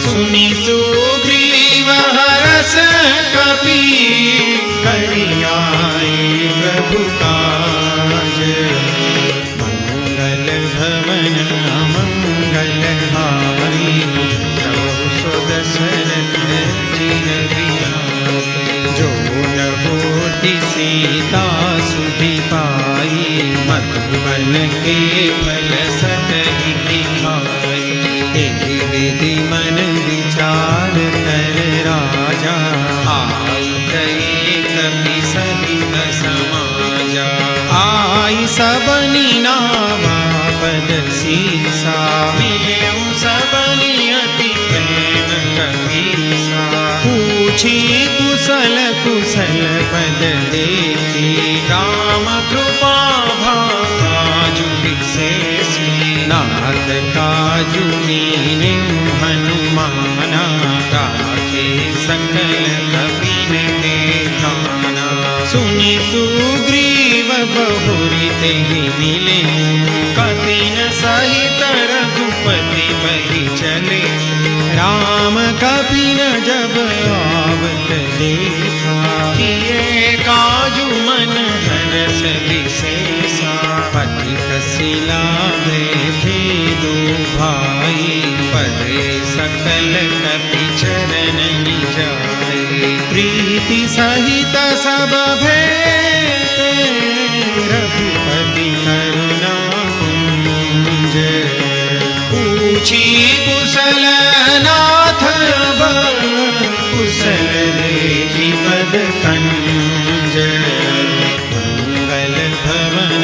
सुनि सुग्रीव हरष कपि, करि आए प्रभु काज। मंगल भवन मंगल हारी, प्रभु सुध सरथ चिर बिहारी। जो न होति सीता सुधि पाई, मधुबन के फल सतहि दिखाई। एहि विधि मन विचार कर राजा, आई गए कपि सहित समाजा। आई सबनि नावा पद सीसा, मिलेउ सबनि अति प्रेम कपीसा। पूछी कुशल कुशल पद देखी, राम कृपा भाजु विशेषी। नाथ काजु कीन्हे हनुमाना, राखे सकल कपिन के ठाना। सुनि सुग्रीव बहुरि तेहि मिले, कपिन सहित रघुपति बहि चले। राम कपिन जब आवत देखा, किए काजु मन हरष विशेषा। पति कसिला भेदो भाई, परे सकल कपि चरण जाए। प्रीति सहित सब भेटे, रघुपति करुणा कुंज। पूछी कुशल नाथ अब, कुशल देखि पद कंज। मंगल भवन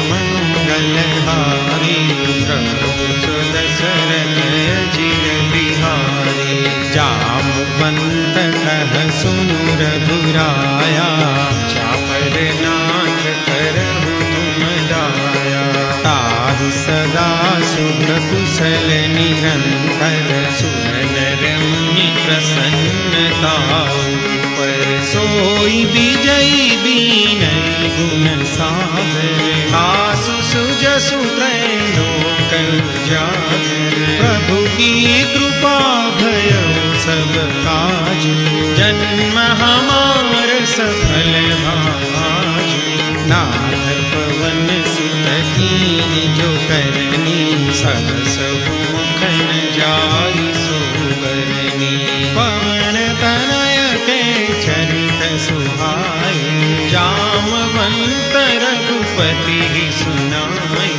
मंगल हारी, प्रभु सुध सरथ चिर बिहारी। जामवंत कह सुनु रघुराया, चापर नाथ करहु तुम दाया। ताहि सदा सुख कुशल निरंतर, सुर नर मुनि प्रसन्नता पर। सोई विजयी बीनई गुण सागर, आसु सुजसु त्रैलोक उजागर। प्रभु की कृपा भयउ सब काज, जन्म हमार सफल भाज। नाथ पवन सुत कीनि जो करनी सहस मुख न जाई सो बरनी पवन तनय के चरित सुहाए जामवंत रघुपति सुनाए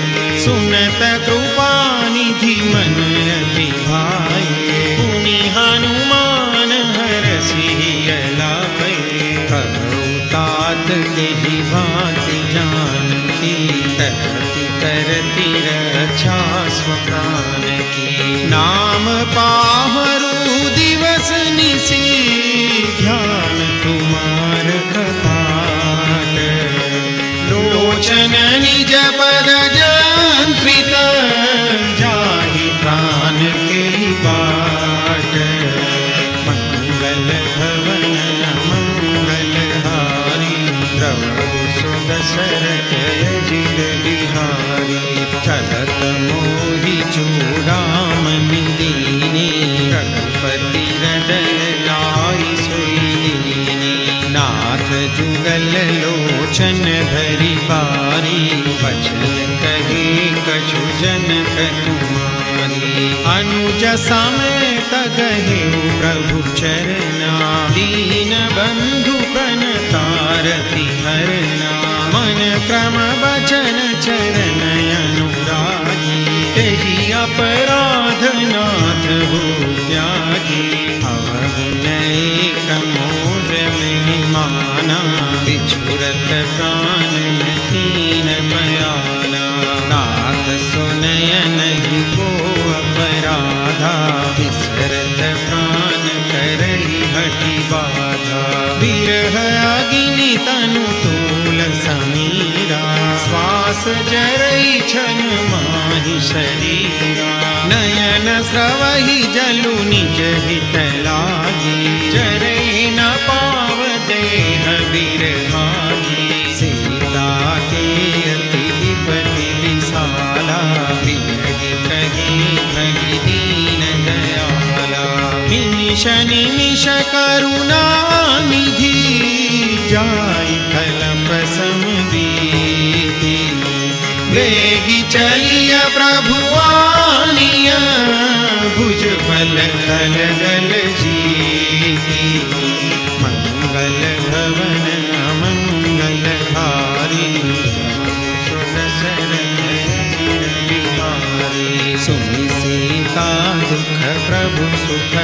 सुनत कृपा निधि मन अति भाए पुनि हनुमान हरषि लाए कहु तात केहि भांति जानकी तरति करति रक्षा स्वप्राण की नाम पाहरु दिवस निशि ध्यान तुम्हार कपाट लोचन निज पद जंत्रित जाहि प्राण के बाट मंगल भवन मंगल हारी द्रवहु सुदशरथ अजित बिहारी चलत मोहि चूड़ामणि दीनी रघुपति हृदय लाई सोई दीनी नाथ जुगल लोचन धरि बारी बचन कहे कछु जनक कुमारी अनुज समेत गहे प्रभु चरना दीन बंधु प्रणतारति हरना मन क्रम बचन चरण अनुरागी तेहि अपराध नाथ हो त्यागी अवगुण मोर महिमाना बिछुरत प्राण कीन बयाना नाथ सुनय नहीं को अपराधा बिसरत प्राण करहि हठि बाधा विरह अग्नि तनु तूल समीरा श्वास जरई छन माहि शरीरा नयन स्रवहि जलु निज हित लागी जरई न पाव देह बिरहागी सीता के अति विपति विशाला विरहि कहि भगि दीन दयाला निमिष निमिष करुणा निधि जाय कलप समदीति वेगी चलिय प्रभु आनिया भुज बल खल गल जीति मंगल भवन अमंगल हारी सुदशरथ बिहारी सुनि सीता दुख प्रभु सुख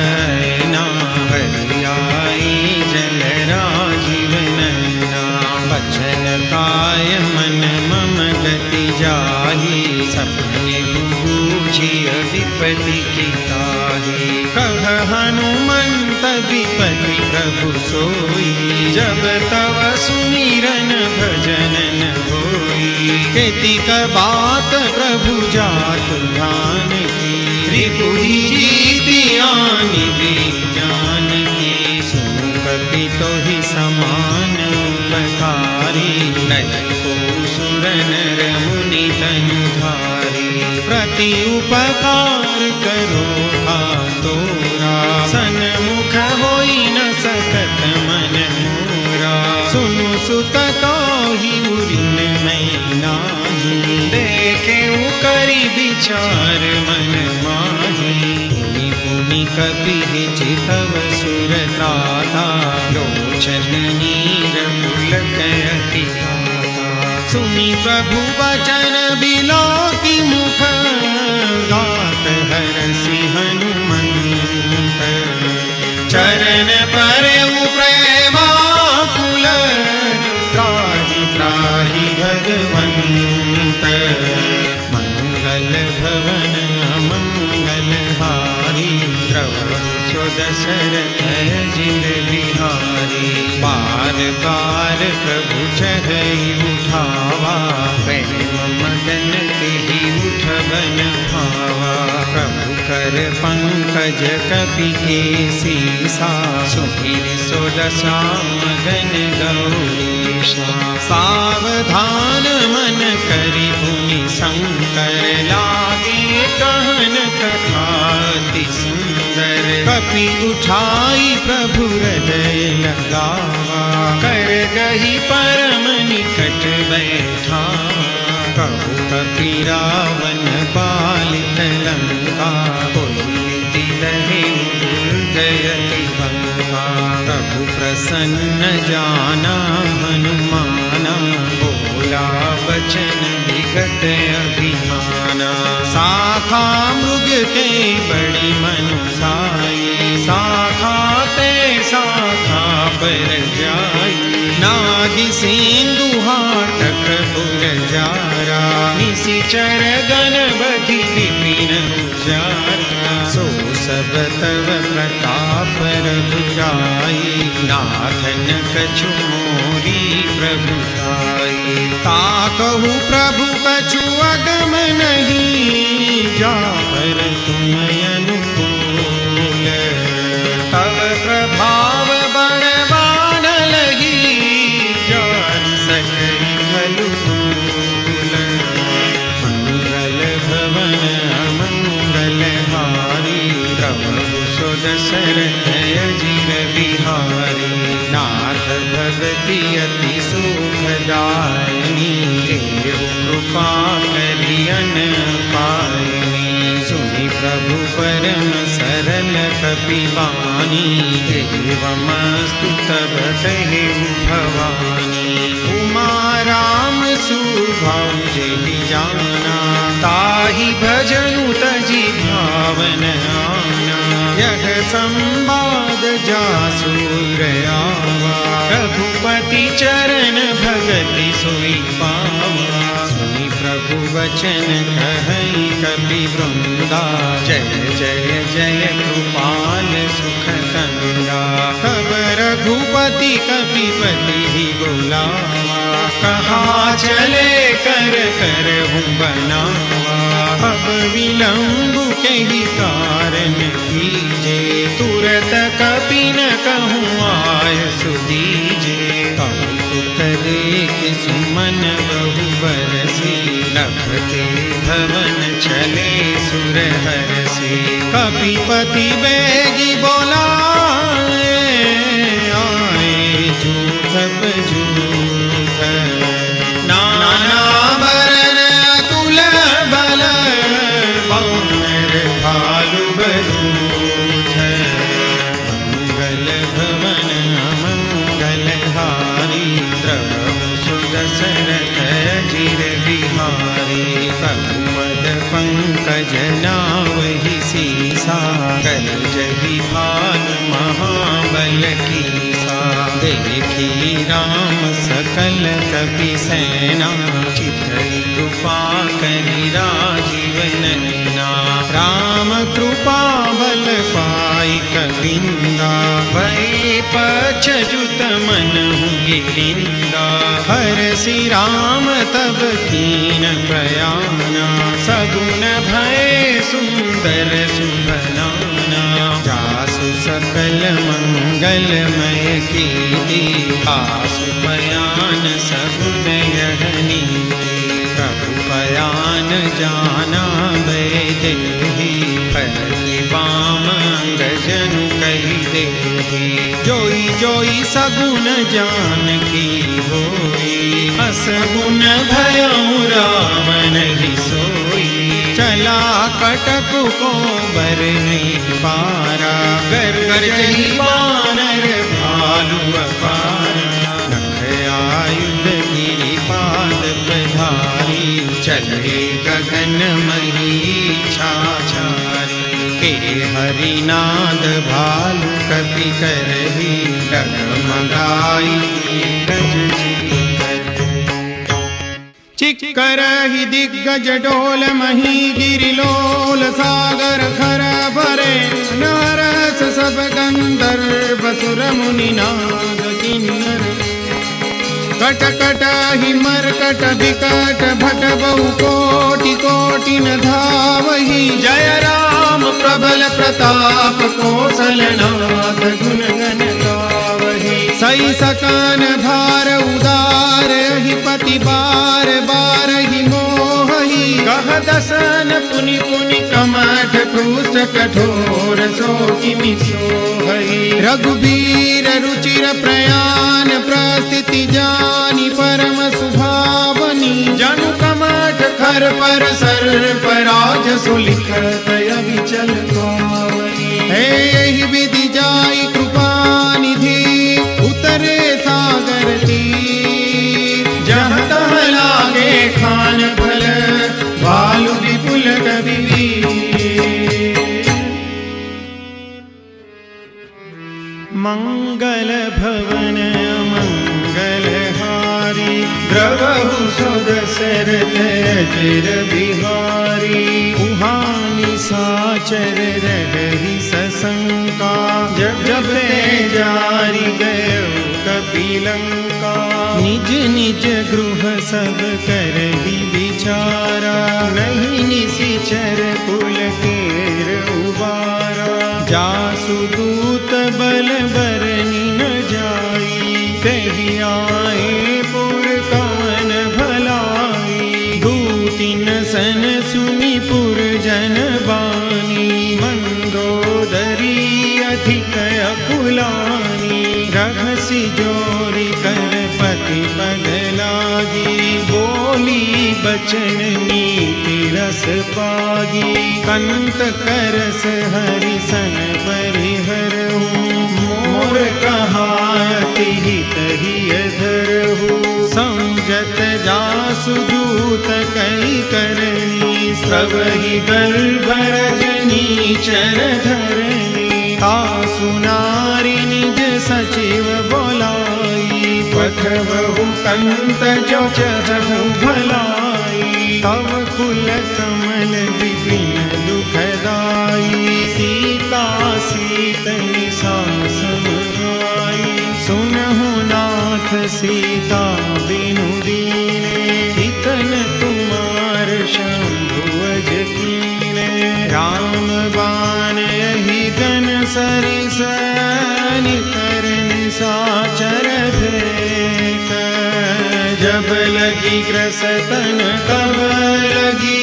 ना हरि आई जल राजीव नैना बचन काय मन मम गति जाहि सपने बूझिय विपति की ताहि कह हनुमंत विपति प्रभु सोई जब तव सुमिरन भजन न होई केतिक बात प्रभु जात ध्यान की त्रिपुरी जीति आनि दी जान की सुन कपि तोहि समान उपकारी नहीं को सुर नर मुनि तनुधारी प्रति उपकार करो तोरा सन्मुख होई न सकत मन मोरा सुनु सुत ताहि उरिन मैं नाही देखे करि विचार मन माही पुनि पुनि कपि चितव सुरताता लोचन नीर पुलक अति सुनि प्रभु वचन बिलोकि मुख गात हरषि हनुमंत चरण परउ प्रेमाकुल त्राहि त्राहि भगवंत मंगल भवन मंगल हारी द्रवहु सुदशरथ अजित बिहारी बार बार प्रभु चढ़ई उठावा प्रेम मगन तेहि उठबन भावा प्रभु कर पंकज कपि केसीसा सुधीर सुदशा मगन गौरीशा सावधान मन करि पुनि शंकर लागे कहन कथा अति सुंदर कपि उठाई प्रभु हृदय लगावा, कर गही परम निकट बैठावा। कहु कपि रावण पालित लंका, कोई रहे जयति बंका। प्रभु प्रसन्न जाना हनुमाना, बोला वचन विगत अभिमाना। शाखा मृग के बड़ी मनुसाई, शाखा ते शाखा पर जाई। नागी सिंधु हाटक पुरजारा, निशिचर गण बधि विपिन उजारा। सो सब तव प्रताप रघुराई, नाथन कछु मोरी प्रभुताई। ताकहु प्रभु कछु अगम नहीं, जा पर तुम अनुकूल। तव प्रभाव बड़वान लगी, जान सकई खलु मूल। मंगल भवन अमंगल हारी, प्रभु सुदशरथ अजिर बिहारी। नाथ भगति अति सुखदायनी, देव कृपा करियन पायनी। सुनि प्रभु परम सरल कपिवानी, एवमस्तु तब कहेउ भवानी। उमा राम सुभाउ जेहि जाना, ताहि भजनु तजि भावन आना। यह संवाद जासु गयावा, रघुपति चरण भगति सोई पावा। सुनि प्रभु वचन कहई कपि वृंदा, जय जय जय कृपाल सुख कंदा। तब रघुपति कपिपति ही बुलावा, कहा चले कर कर हूँ बनावा। अब विलंब के ही कारण कीजे, तुरत कपि न कहूँ आय सुदीजे। कौतुक देख सुमन बहु बरसी, लखते भवन चले सुर हरसी। कपिपति बेगी बोलाए, आए जूथ जूथ। नाना बरन अतुल बल, वानर भालु बरूथ। मंगल भवन अमंगल हारी, प्रभु सुदशरथ अजिर बिहारी। पद्मद पंकज नावहि सीसा, कर जहि भानु महाबल कीसा। देखी राम सकल कपि सेना, चितई कृपा करि राजीव नैना। राम कृपा बल पाई कविंदा, भय पछजुत मनहु गिलिंदा। हरसि राम तब कीन बयाना, सगुन भय सुंदर सुभनाना। जासु सकल मंगलमय कीर्ति, आसु बयान सगुन यह नीति। प्रभु बयान जाना बैदेही, फलि बाम अंगजनु कहि देही। जोई जोई सगुन जानकी होई, असगुन भयउ रावण ही सोई। चला कटक को बर नहीं पारा, गरजहि बानर भालु अपारा। नख आयुध गिरिपाद प्रधारी, चले गगन मही छाछारी। के हरिनाद भालु कपि करही, डगमगाई गज चिक्करहि दिग्गज डोल मही। गिरिलोल सागर खर भरे, नरस सब गंधर्व सुर मुनि नाग किन्नर। कट कट ही मरकट विकट भट बहु कोटि कोटि न धावहि। जय राम प्रबल प्रताप कौशलनाथ, गुण गण गावहि। सई सकान भार उदार, ही पति बार बार ही मोहि। कह दसन पुनि पुनि कमठ पृष्ठ कठोर सो किमि सोहई। रघुबीर रुचिर प्रयाण प्रस्थिति जानी परम सुभावनी। जनु कमठ खर पर सर्प राज सुलिखत अविचल पावनी। हे यही विधि जाई कृपा निधि उतरे सागर तीर। जहाँ तहाँ लागे खान फल भालु विपुल कबीर। मंगल भवन मंगलहारी द्रवहु सुदशरथ अजिर बिहारी। उहानि साचर रही सशंका जब जब जारी गयो कपिलंका। निज निज गृह सब करहि विचारा नहीं निशिचर कुल केर उबारा। जासु दूत बल बरनि न जाई तेहि आए पुर कवन भलाई। दूतिन सन सुनि पुर जन बानी मंदोदरी अधिक अकुलानी। रहसि जोरि कर पति पद लागी बोली बचन नीति रस पागी। कंत करस हरि सन परिहरहु मोर कहायति हित हिय धरहु। संजत जासु दूत कई करनी सबहि गर्भ रजनी चर धरनी। तासु नारी निज सचिव बोलाई पठबहु कंत जो चहु भलाई। तव कुल कमल विपिन दुखदाई सीता सीतनि सास समाई। सुनहु नाथ सीता बिनु दीने हितन तुमार शंभु अज कीने। राम बाण यही गन सरिस निकर निशाचर भेक। जब लगी ग्रसतन तब लगी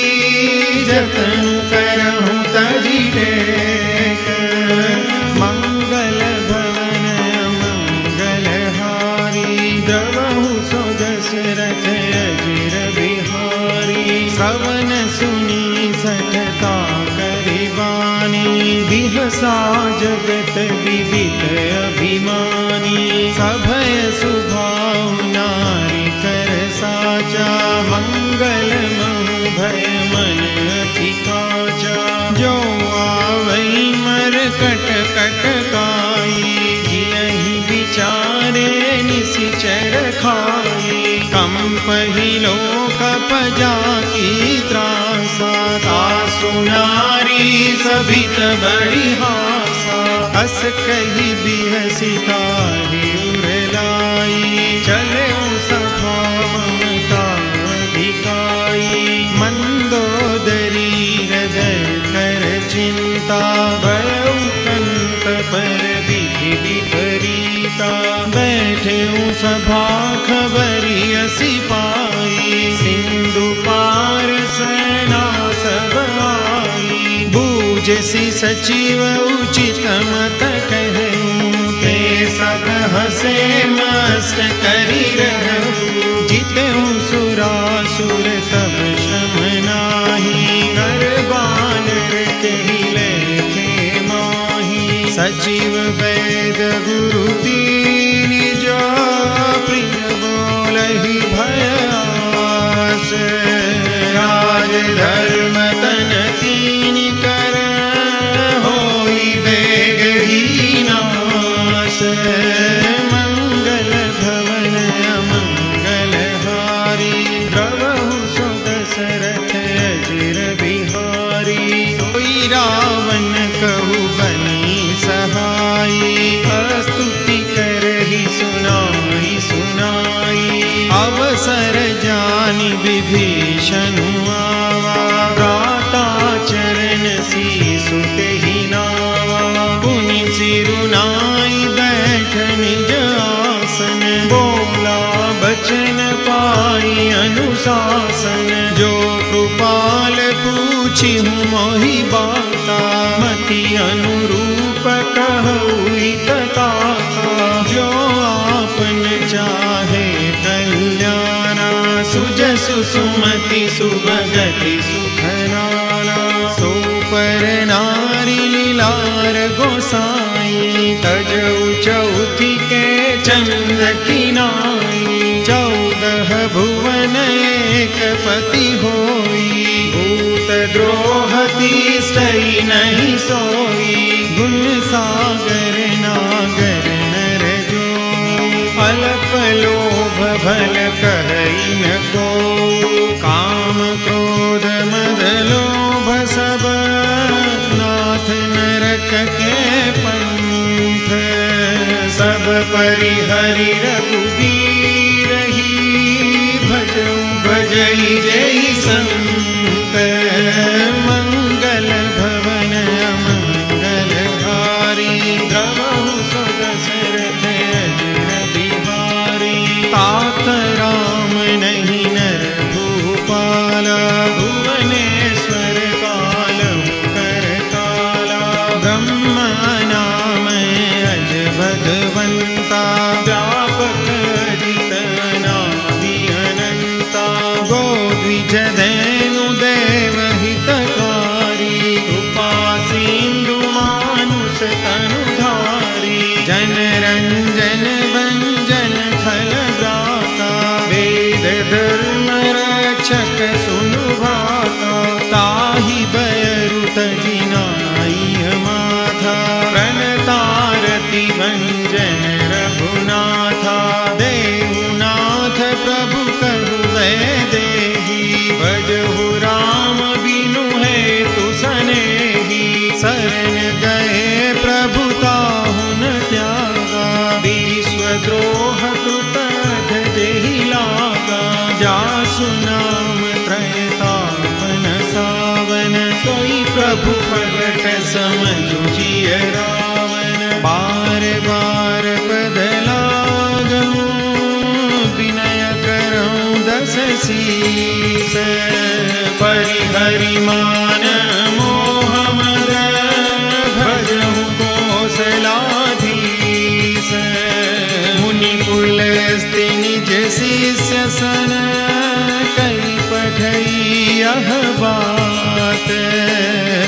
जतनु करहु तजी टेक। मंगल भवन मंगलहारी द्रवहु सो दशरथ अजिर बिहारी। श्रवण सुनी सठता करिबानी बिहसा जगत विदित अभिमानी। सभय सुभाव नारी कर साचा मंगल महु भय मन अति काचा। जो आवई मर कट कट काई जियहि विचारे निशिचर खाई। कंपहि लोक पजा की त्रासा तासु नारी सभित बड़ी हासा। हस कही बिहसी ताहि उरलाई चले सभा ममता अधिकाई। मंदोदरी हृदय कर चिंता भयउ कंत पर विधि विपरीता। बैठे सभा खबरी असी पाई सिंधु पार सेना सब आई। बूझसी सचिव उचित मत कहूँ ते सब हसे मस्त करी रहूँ। जितहु सुरासुर तब शम नाही कर बानर कहि लेखे माही। सचिव वैद गुरु दीन जो प्रिय बोलहि भयास। राज धर्म तन तीन कर होई बेग ही नाश। मंगल भवन मंगलहारी द्रवहु सो दशरथ अजिर बिहारी। सोई रावण कहु बनी सहाई स्तुति करहि सुनाई सुनाई। अवसर जानि विभीषणु आवा भ्राता चरण सीसु तेहि नावा। पुनि सिरुनाई बैठ निज आसन बोला बचन पाई अनुशासन। जो कृपाल पूछ पूछी हूँ मोहि बाता, मति अनुरूप कहूई तथा, जो आपन चाहे कल्याणा, सुजसु सुमति सुभगति सुखनाना, सो पर नारी लीलार गोसाई, तजऊ चौथी के चंद किनाई, 14 भुवन एक पति होई, भूत द्रोह तिष्ठई नहीं सोई, गुण सागर नागर नर जो, अल्प लोभ भल कहई न को, काम क्रोध मद लोभ सब, नाथ नरक के पंथ, सब परिहरि रघुबीर ही, भजऊ भजई जय संत, मंगल भवन मंगल हारी, द्रवहु सो दशरथ अजर बिहारी, तात राम नहीं नर भूपाला, भुवनेश्वर कालहु कर काला, ब्रह्मा नाम अज भगवंता, व्यापक अजित अनादि अनंता, गोद्विज धेनु देव हितकारी, कृपा सिंधु मानुष तनुधारी, जन रंजन भंजन फल दाता, वेद धर्म रक्षक सुनु भाता, ताहि बयरु तजिनाई माथा, प्रणतारति भंजन रघुनाथा, देहुनाथ प्रभु कहु वैदेही, भजहु राम बिनु हेतु सनेही, शरण गए प्रभु ताहु न त्यागा, विश्वद्रोह कृत जेहि लागा, जासु नाम त्रयतापन सावन, सोई प्रभु प्रगट समझु जिय रावण, बार बार पद लागहु, विनय करऊं दस शीस, परिहरि मान मोह मद, भजहु कौशलाधीश, मुनि कुल स्ति निज शिष्य सन, कई पठई यह बात,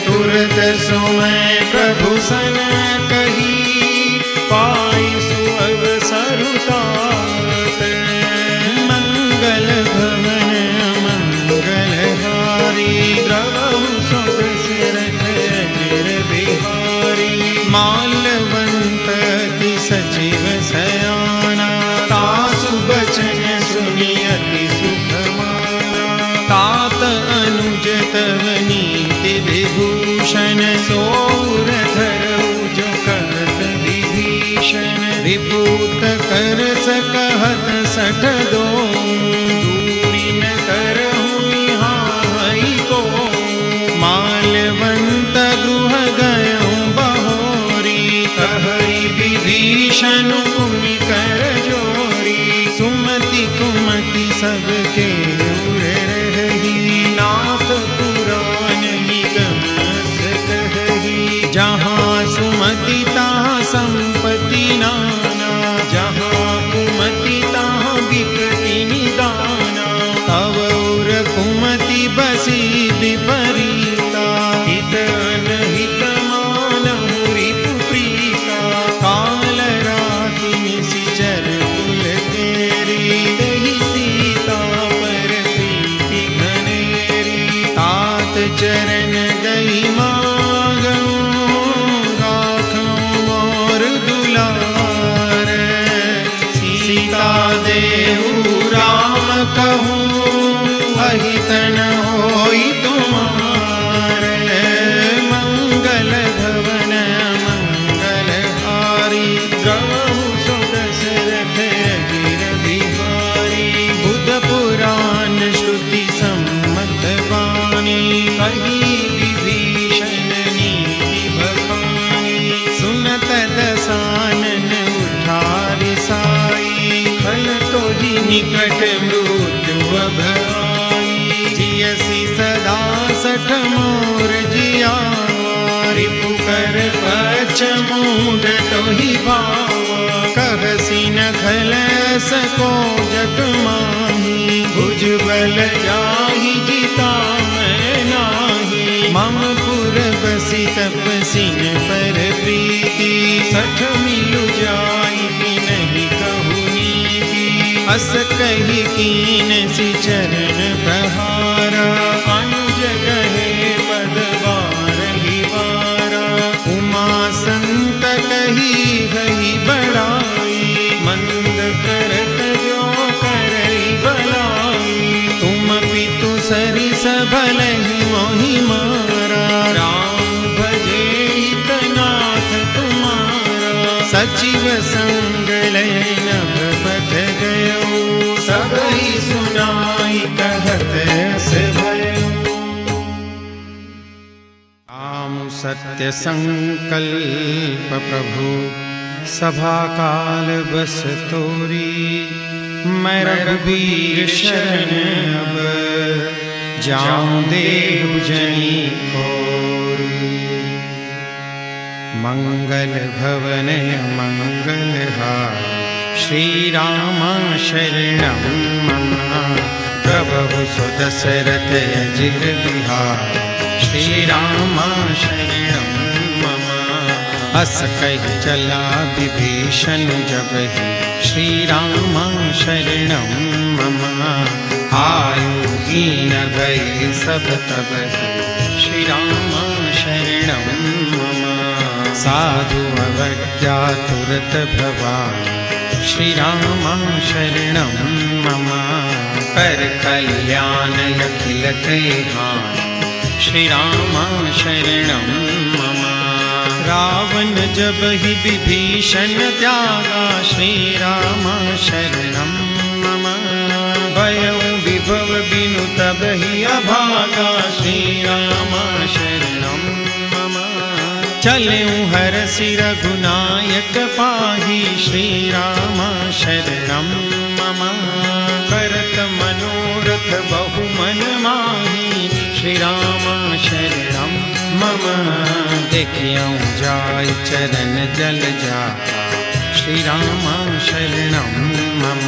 तुरत सुमय प्रभु सन कही, पाई सुअवसर तात, मंगल भवन मंगल हारी, द्रवहु सो दशरथ अजर बिहारी, माल्यवंत की सचिव सयाना, तासु बचन सुनि अति सुख माना, तात अनुज तव नीति विभूषण, सोर धरऊ जो कहत विभीषण, विभूत कर सकहत सठ दो, दूरी न करहु यहाँ को, माल्यवंत गृह गयऊं बहोरी, कहई विभीषण कुमि कर जोरी, सुमति कुमति सबके उर रही, नाथ पुराण निगम कहही, जहाँ सुमति तहाँ संपत्ति नाना, जहाँ कुमति तहाँ विपत्ति निदाना, तव उर कुमति बसी विपरीता, हित अनहित मानहु रिपु प्रीता, काल राति निशिचर कुल तेरी, दहि सीता पर प्रीति घनेरी, तात चरण गई मागऊं, राखऊं मोर दुलार, सीता देहु राम कहूँ, अहित न होई तुम्हार, मंगल भवन मंगल हारी, द्रवहु सो दशरथ अजर बिहारी, बुध पुराण श्रुति सम्मत वाणी, कही विभीषण नीति बखानी, सुनत दसानन उठारि साई, खल तो ही निकट मृत्यु भय, जियसि सदा सठ मोर जिया रिपु कर पच मूड तोहि भावा कहसी न खल सको जग माही भुजबल जाहि जिता मैं नाही मम पुर बसी तपसीन पर प्रीति सठ मिलु जाई नहीं कहु नीति अस कही कीन सी चरण प्रहारा अनुज कहे पद बारहि बारा उमा संत कही गई बड़ाई मंद करत जो करई भलाई तुम पितु सरिस भलहि मोहि मारा राम भजे हितनाथ तुम्हारा सचिव संग लय नभ पथ गयो सबहि सुनाई कहत रस भयो राम सत्य संकल्प प्रभु सभा काल बस तोरी मैं रघुबीर शरण अब जाऊं देव जनी कोरी मंगल भवन मंगल हार श्री राम शरणं मम प्रभु सुदशरथ अजिर बिहार श्री राम शरणं मम अस कहि चला विभीषण जब ही श्री राम शरणं मम आयु हीन भय सब तब ही श्री राम शरणं मम साधु अवज्ञा तुरत भवानि श्री राम शरणं मम कर कल्याण अखिल हानि श्री राम शरणं मम रावण जब ही विभीषण त्यागा श्री राम शरणं मम भयउ विभव बिनु तब ही अभागा श्री राम शरणं मम चलऊँ हरसि रघुनायक पाहि श्री राम शरणं मम करत मनोरथ बहु मन माहि श्री राम शरणं मम देखियौ जाय चरण जल जा श्री राम शरणं मम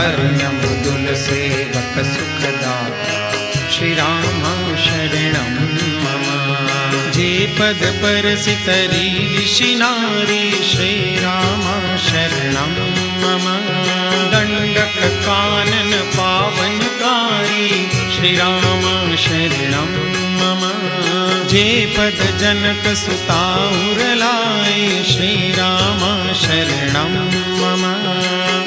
अरुणम दुल सेवक सुखदाता श्री राम शरणं मम जे पद परसितरी ऋषि नारी श्री राम शरणं मम दंडक कानन पावनकारी श्री राम शरणं मम जे पद जनक सुता उरलाए श्री राम शरणं मम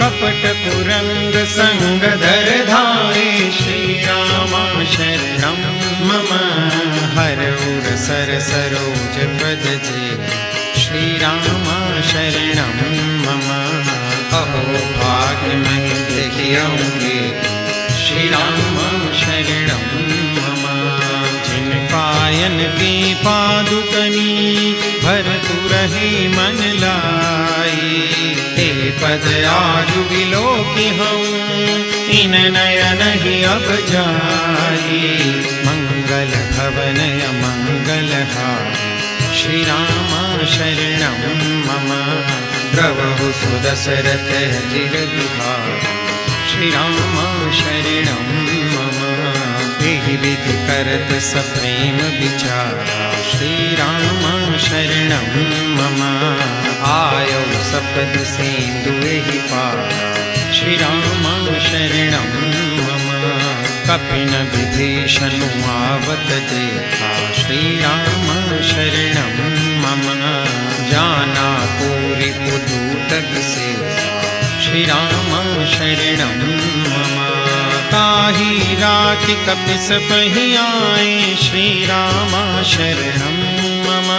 कपट कुरंग संग धर धारे श्री राम शरणं मम हर उर सर सरोज पद जे श्री राम शरणं मम अहो भाग्य मैं देखियोगे श्री राम शरणं मम जिन पायन की पादुकनी भरतु रहे मन लाई हे पद आजु विलोकि हूँ इन नयन ही अब जाई मंगल भवन मंगल हारी श्री राम शरणं मम प्रभु सुदशरथ अजिर बिहारी श्री राम शरणं मम एहि विधि करत सप्रेम विचारा श्री राम शरणं मम आयौ सपद सेंदु एहि पारा श्री राम शरणं मम कपिन विभीषण आवत देखा श्री राम शरणं मम जाना पूरी पुदूतक से श्री राम शरणं मम ताहि राखि कपिस पहि आए श्री राम शरणं मम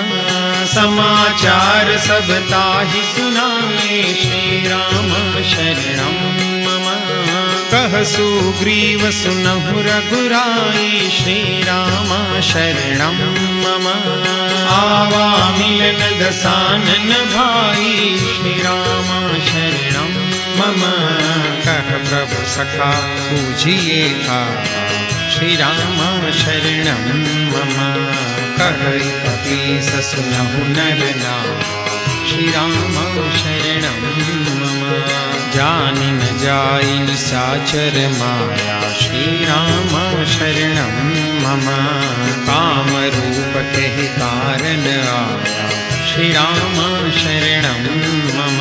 समाचार सब ताहि सुनाए श्री राम शरणं मम कह सुग्रीव सुनहु रघुराई श्री राम शरणं मम आवा मिलन दसानन भाई श्री राम शरणं मम कह प्रभु सखा पूजिए का श्री श्री राम शरणं मम। कहै कपीस सुनहु नर नाम, श्री राम शरणं मम। जानि न जाई निशाचर माया, श्री राम शरणं मम। काम रूप के कारण आया, श्री राम शरणं मम।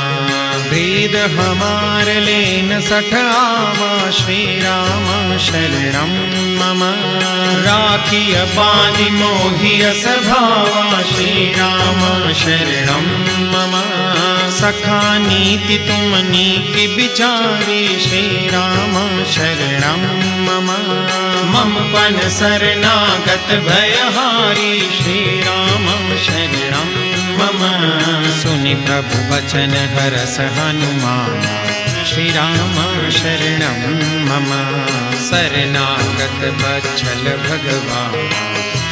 वेद हमार लेन सठावा, श्री राम शरणं मम। राखिय बांधि मोहिय सभावा, श्री राम शरणं मम। सखा नीति तुम नीति विचारी, श्री राम शरणं मम। मम पन शरणागत भयहारी, श्री राम शरणं मम। सुनि प्रभु वचन हरस हनुमान, श्री राम शरणं मम। शरणागत वत्सल भगवान,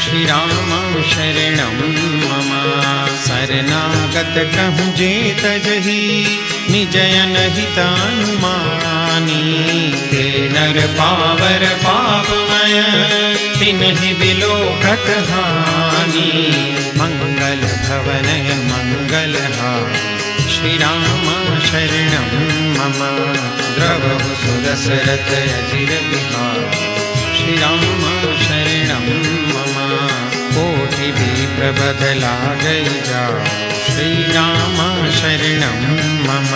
श्री राम शरणं मम। शरणागत कहूँ जेत जही, निजयन हितानुमानी। ते नर पावर पापमय, तिन्हि बिलोकत हानि। मंगल भवनय मंगलहारी, श्री राम शरणं मम। द्रवहु सुदशरथ अजिर बिहारी, श्री राम शरणं मम। कोटि विप्र बदला गई जाओ, श्री राम शरणं मम।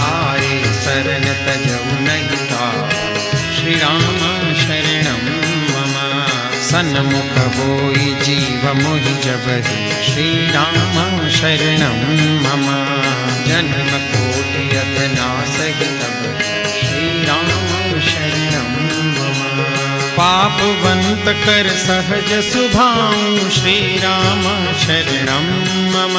आए शरण तजऊ नहीं ताओ, श्री राम शरणं मम। सन्मुख होई जीव मोहि जबहि, श्री राम शरणं मम। जन्म कोटि अधनासहि तब, श्री राम शरणं मम। पापवंत कर सहज सुभाऊ, श्री राम शरणं मम।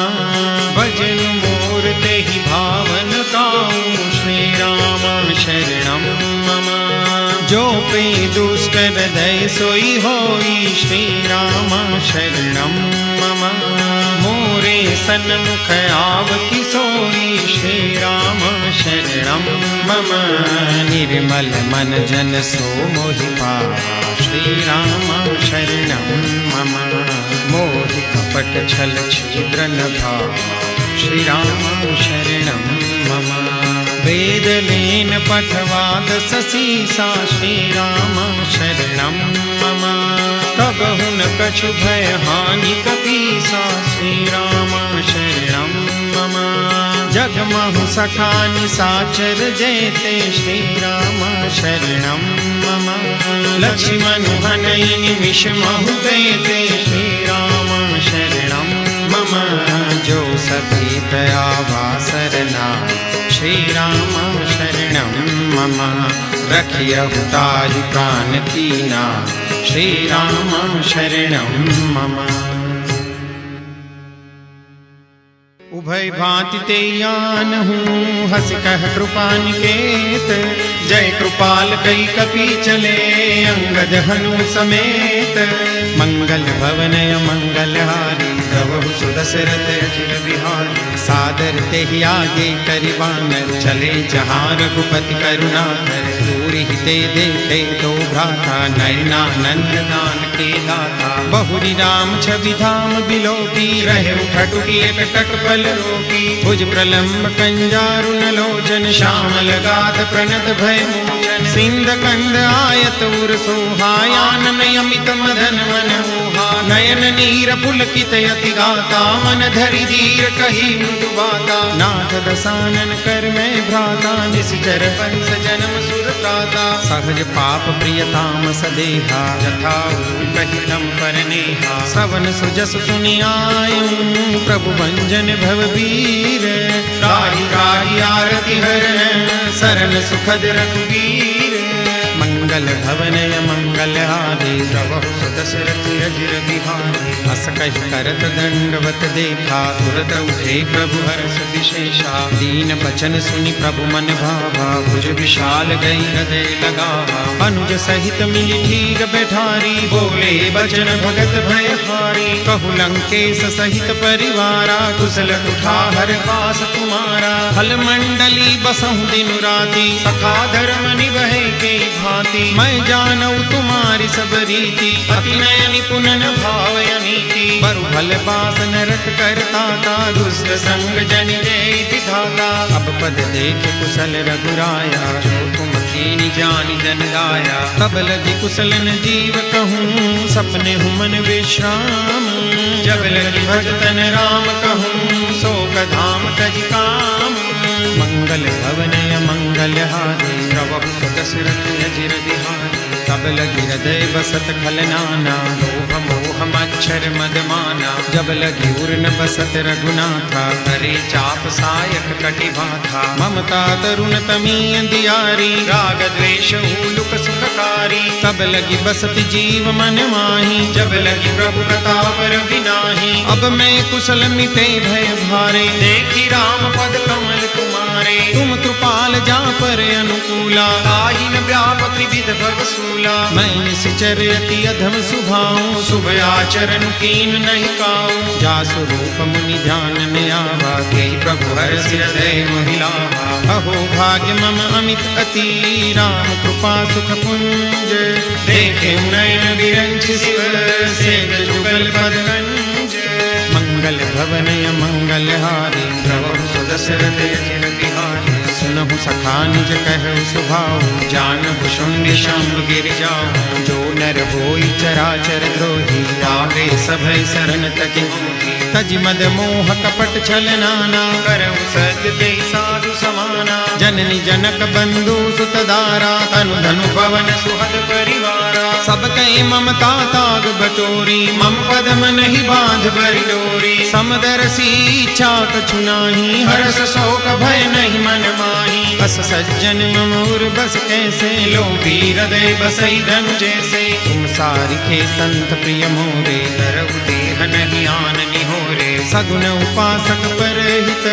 भजन मोर तेहि भावन ताऊ, श्री राम शरणं मम। जो पे दुष्ट हृदय सोई होई, श्री राम शरणं मम। मोरे सन्मुख आवति सोई, श्री राम शरणं मम। निर्मल मन जन सो मोहि पावा, श्री राम शरणं मम। मोहि कपट छल छिद्र न भावा, श्री राम शरणं मम। वेद लेन पठवाद ससीसा, श्री राम शरणं मम। तब हुन कछु भय हानि कपीसा, श्री राम शरणं मम। जगमहु सखा निशाचर जेते, श्री राम शरणं मम। लक्ष्मण हनई निमिष महु देते, श्री राम शरणं मम। जो सभी दयावा सरना, श्री राम शरणं मम। रखियहु ताहि प्राण कीना, श्री राम शरणं मम। उभय भांति ते आनहूँ, हस कह कृपा निकेत। जय कृपाल कई कपि चले, अंगद हनु समेत। मंगल भवनय मंगलहारी, प्रभु सुदशरथ अजिर बिहारी। सादर तेहि आगे करि वानर, चले जहाँ रघुपति करुणाकर। दूरि ते देखे तो भ्राता, नयनानंद दान के दाता। बहुरी राम छवि धाम बिलोकी, रहे उठटुकी एक टक पल रोकी। भुज प्रलम्ब कंजारुन लोचन, श्यामल गाध प्रणत भय मोचन। सिंध कंद आयत उर सोहा, आनन यमित मदन मन मोहा। नयन नीर पुलकित यति गाता, मन धरि धीर कही मृदु बाता। नाथ दसानन कर मैं भ्राता, निश्चर वंश जन्म सुर त्राता। सहज पाप प्रियताम सदेहा, यथा कहिलम पर नेहा। सवन सुजस सुनि आयु, प्रभु भंजन भवबीर। राहि राहि आरति हरण, शरण सुखद रघुवीर। मंगल भवनय मंगलहारी, प्रभु सुदशरथ अजिर बिहारी। हस कहि करत दंडवत देखा, तुरत उठे प्रभु हर्ष विशेषा। दीन बचन सुनि प्रभु मन भावा, भुज विशाल गई हृदय लगावा। अनुज सहित मिली ठीक बैठारी, बोले बचन भगत भयहारी। कहु लंकेश सहित परिवारा, कुशल कुठार पास तुम्हारा। फल मंडली बसहु दिन राति, सखा धर्म निभै के भांति। भांति मैं जानऊ तुम्हारी सब रीति अति नय निपुणन भावय नीति बरु भल बासन रख करता था दुष्ट संग जन जय विधाता अब पद देख कुशल रघुराया जो तुम कीनी जानी जन गाया तब लगी कुशलन जीव कहूँ सपने हूँ मन विश्राम जब लगी भजतन राम कहूँ शोक धाम तज काम मंगल भवनय मंगल हारे प्रभु दशरथ अजिर बिहारी तब लगी हृदय बसत खलनाना लोभ मोह मच्छर मदमाना जब लगी उर्न बसत रघुनाथा करे चाप सायक कटिभाथा ममता तरुण तमी अंधियारी राग द्वेष हुलुक सुखकारी तब लगी बसत जीव मन माही जब लगी प्रभु प्रताप रविनाही अब मैं कुशल मिटे भय भारे देखी राम पद कमल तुम्हारे तुम कृपाल जा पर अनुकूला ताहि न व्याप त्रिविध भवसूला मैं निश्चर अति अधम सुभाऊं शुभ आचरण कीन नहीं काऊं जा स्वरूप मुनि ध्यान में आवा के प्रभु हर्ष हृदय महिलावा अहो भाग्य मम अमित अति राम कृपा सुख पुंज देखे नयन विरंच शिव सेव जुगल पदगंज मंगल भवनय मंगल हारी प्रभु सुदशरथ अजिर बिहारी सुनहु सखा निज कहु सुभाऊ जानहु शून्य शंभ गिर जाऊं जो नर होई चराचर द्रोही आगे सभय शरण तजि मोहि तजि मद मोह कपट छल नाना करहु सत्य ते साधु समाना जननी जनक बंधु सुत दारा तनु धनु पवन सुहद परिवारा सब कई ममता ताग बटोरी मम पदम नहीं बांध बरि डोरी समदरसी इच्छा कछु नाही हर्ष शोक भय नहीं मन माही बस सज्जन मम उर बस कैसे लोभी हृदय बसई धनु जैसे तुम सारिखे संत प्रिय मोरे धरहु देह नहीं आन निहोरे सगुन उपासक परहित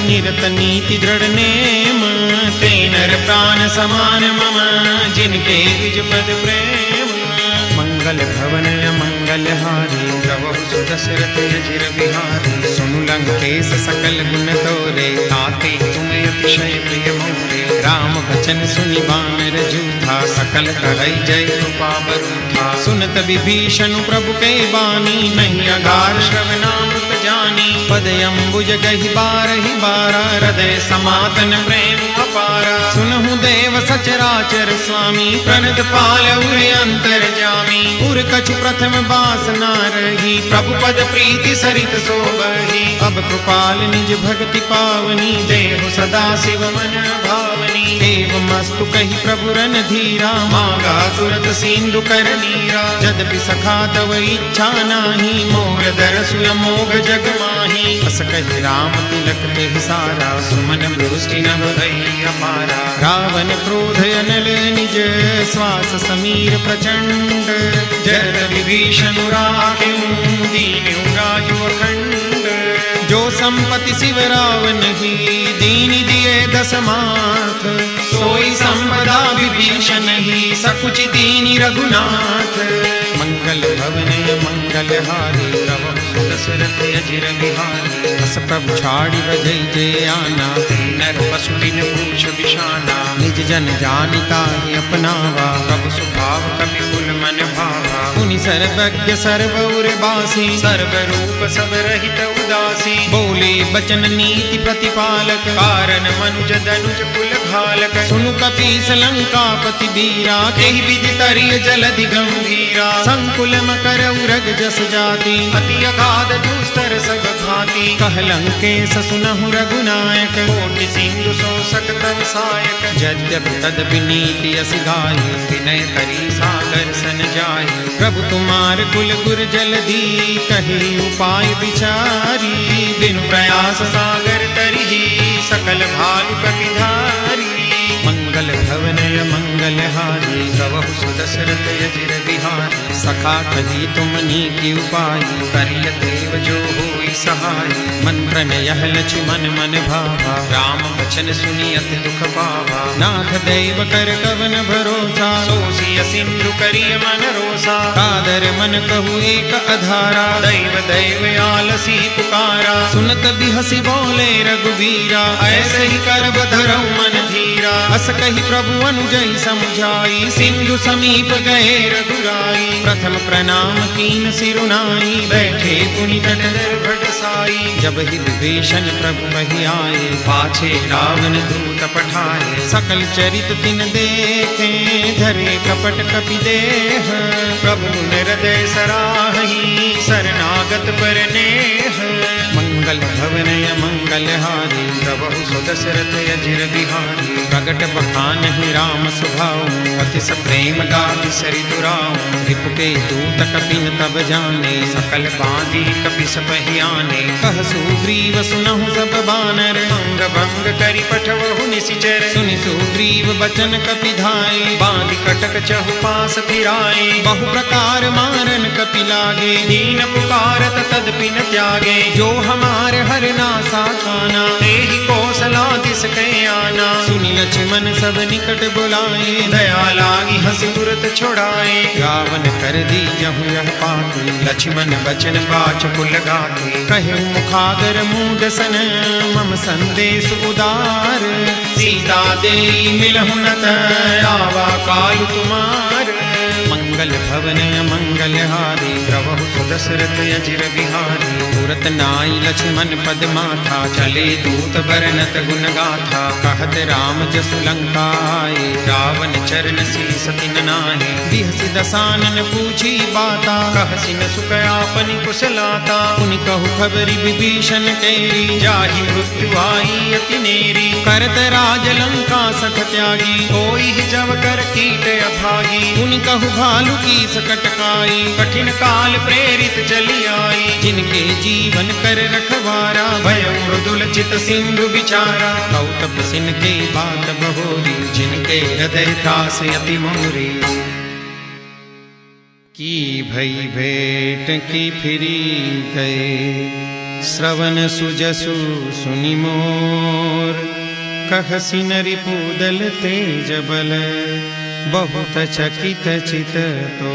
निरत नीति दृढ़ नेम ते नर प्राण समान मम जिनके द्विज पद प्रेम मंगल भवनय मंगल हारी प्रभु सुदशरथ अजिर बिहारी सुनु लंकेश सकल गुण तोरे ताते तुम अतिशय प्रिय मोरे राम वचन सुनि बानर जूथा सकल कहै जय कृपा बरूथा सुनत विभीषण प्रभु के बानी नहीं अगार श्रवणामृत जानी पद अम्बुज गहि बारहि बारा हृदय समातन प्रेम अपारा सुनहु देव सचराचर स्वामी प्रणत पाल उर अंतर जामी उर कछु प्रथम बासना रही प्रभु पद प्रीति सरित सोबही अब कृपाल निज भक्ति पावनी देव सदा शिव मन भावनी देव मस्तु कही प्रभु रन धीरा मांगा तुरत सिंधु कर नीरा यद्यपि सखा तव इच्छा नाही मोर दरसु अमोघ जग माही बस कही राम तिलक ते सारा सुमन वृष्टि नभ भई अपारा रावण क्रोध अनल निज श्वास समीर प्रचंड जय विभीषण राखिं दीन्यु राजु अखंड जो संपत्ति शिव रावण ही दीन दिए दशमाथ सोई संपदा विभीषण ही सकुच दीनि रघुनाथ मंगल भवनय मंगल हारी प्रभु दशरथ अजिर बिहारी बस प्रभु छाड़ी बजै जे आना नर पशु दिन पूछ बिशाना निज जन जानिता ही अपनावा प्रभु स्वभाव कपि कुल मन भावा मुनि सर्वज्ञ सर्वौर बासी सर्व रूप सब रहित उदासी बोले बचन नीति प्रतिपालक कारण मनुज दनुज कुल घालक सुनु कपीस लंकापति बीरा केहि विधि तरिय जलधि गंभीरा संकुल मकर उरग जस जाति अति अगाध दुस्तर सब भांति कह लंकेश सुनहु रघुनायक कोटि सिंधु सो सकतव सायक यद्यपि तदपि नीति अस गाय विनय करी सागर सन जाय प्रभु तुम्हार कुल गुर जलधि कही उपाय विचारी बिनु प्रयास सागर तरिहि सकल भालु कपिधारी मंगल भवनय मंगल हारी प्रभु सुदशरथ अजिर बिहारी सखा कही तुम नीति उपाय करिय देव जो हो कोई सहाय। मंत्रन यह लक्ष्मण मन भावा, राम वचन सुनी अति दुख पावा। नाथ दैव कर कवन भरोसा, सोसिय सिंधु करिय मन रोसा। कादर मन कहु एक अधारा, दैव दैव आलसी पुकारा। सुनत बिहसी बोले रघुवीरा, ऐसे ही करब धरऊ मन धीरा। अस कही प्रभु अनुजई समझाई, सिंधु समीप गए रघुराई। प्रथम प्रणाम कीन सिरुनाई, बैठे पुनि तट भट साई। जब ही विभीषण प्रभु वही आए, पाछे रावण दूत पठाए। सकल चरित तिन देखे, धरे कपट कपि देह। प्रभु हृदय सराही, शरणागत पर नेह। मंगल भवन मंगल हारी, प्रभु सुदशरथ अजिर बिहारी। प्रगट बखान ही राम सुभाऊ, अति प्रेम गाति सरिदुराऊ। रिपुके दूत कपिन तब जाने, सकल बांधी कपि सपहियाने। कह सुग्रीव सुनहु सब बानर, अंग भंग करि पठवहु निशिचर। सुनि सुग्रीव बचन कपि धाय, बांधि कटक चहु पास फिराए। बहु प्रकार मारन कपि लागे, दीन पुकारत तदपिन त्यागे। जो हमार हर नासा खाना, तेहि कौशला दिस कै आना। सुनि लक्ष्मण सब निकट बुलाए, दया लागी हंसी तुरत छुड़ाए। रावण कर दी जहु यह पाती, लक्ष्मण बचन बाच कुल गाते। कहे मुखागर मूड सन, मम संदेश उदार। सीता देई मिलहु न आवा काल तुमार। मंगल भवन मंगल हारी, प्रभु सुदशरथ अजिर बिहारी। तुरत नाई लक्ष्मण पद माथा, चले दूत बरनत गुण गाथा। कहत राम जसु लंका आए, रावण चरण शीस तिन नाहि। बिहसि दसानन पूछी बाता, कहसि न सुख आपनि कुशलाता। पुनि कहु खबरि विभीषण केरी, जाहि मृत्यु आई अति नेरी। करत राज लंका सठ त्यागी, कोई जब कर कीट अभागी। पुनि कहु भालु की सकट काई, कठिन काल प्रेरित चली आई। जिनके जीवन कर रखवारा, भय मृदुल चित सिंधु बिचारा। कौतप सिन के बात बहोरी, जिनके हृदय त्रास अति मोरी। की भई भेंट की फिरी गए, श्रवण सुजसु सुनि मोर। कहसि नरि पूदल तेज बल, बहुत चकित चित तो।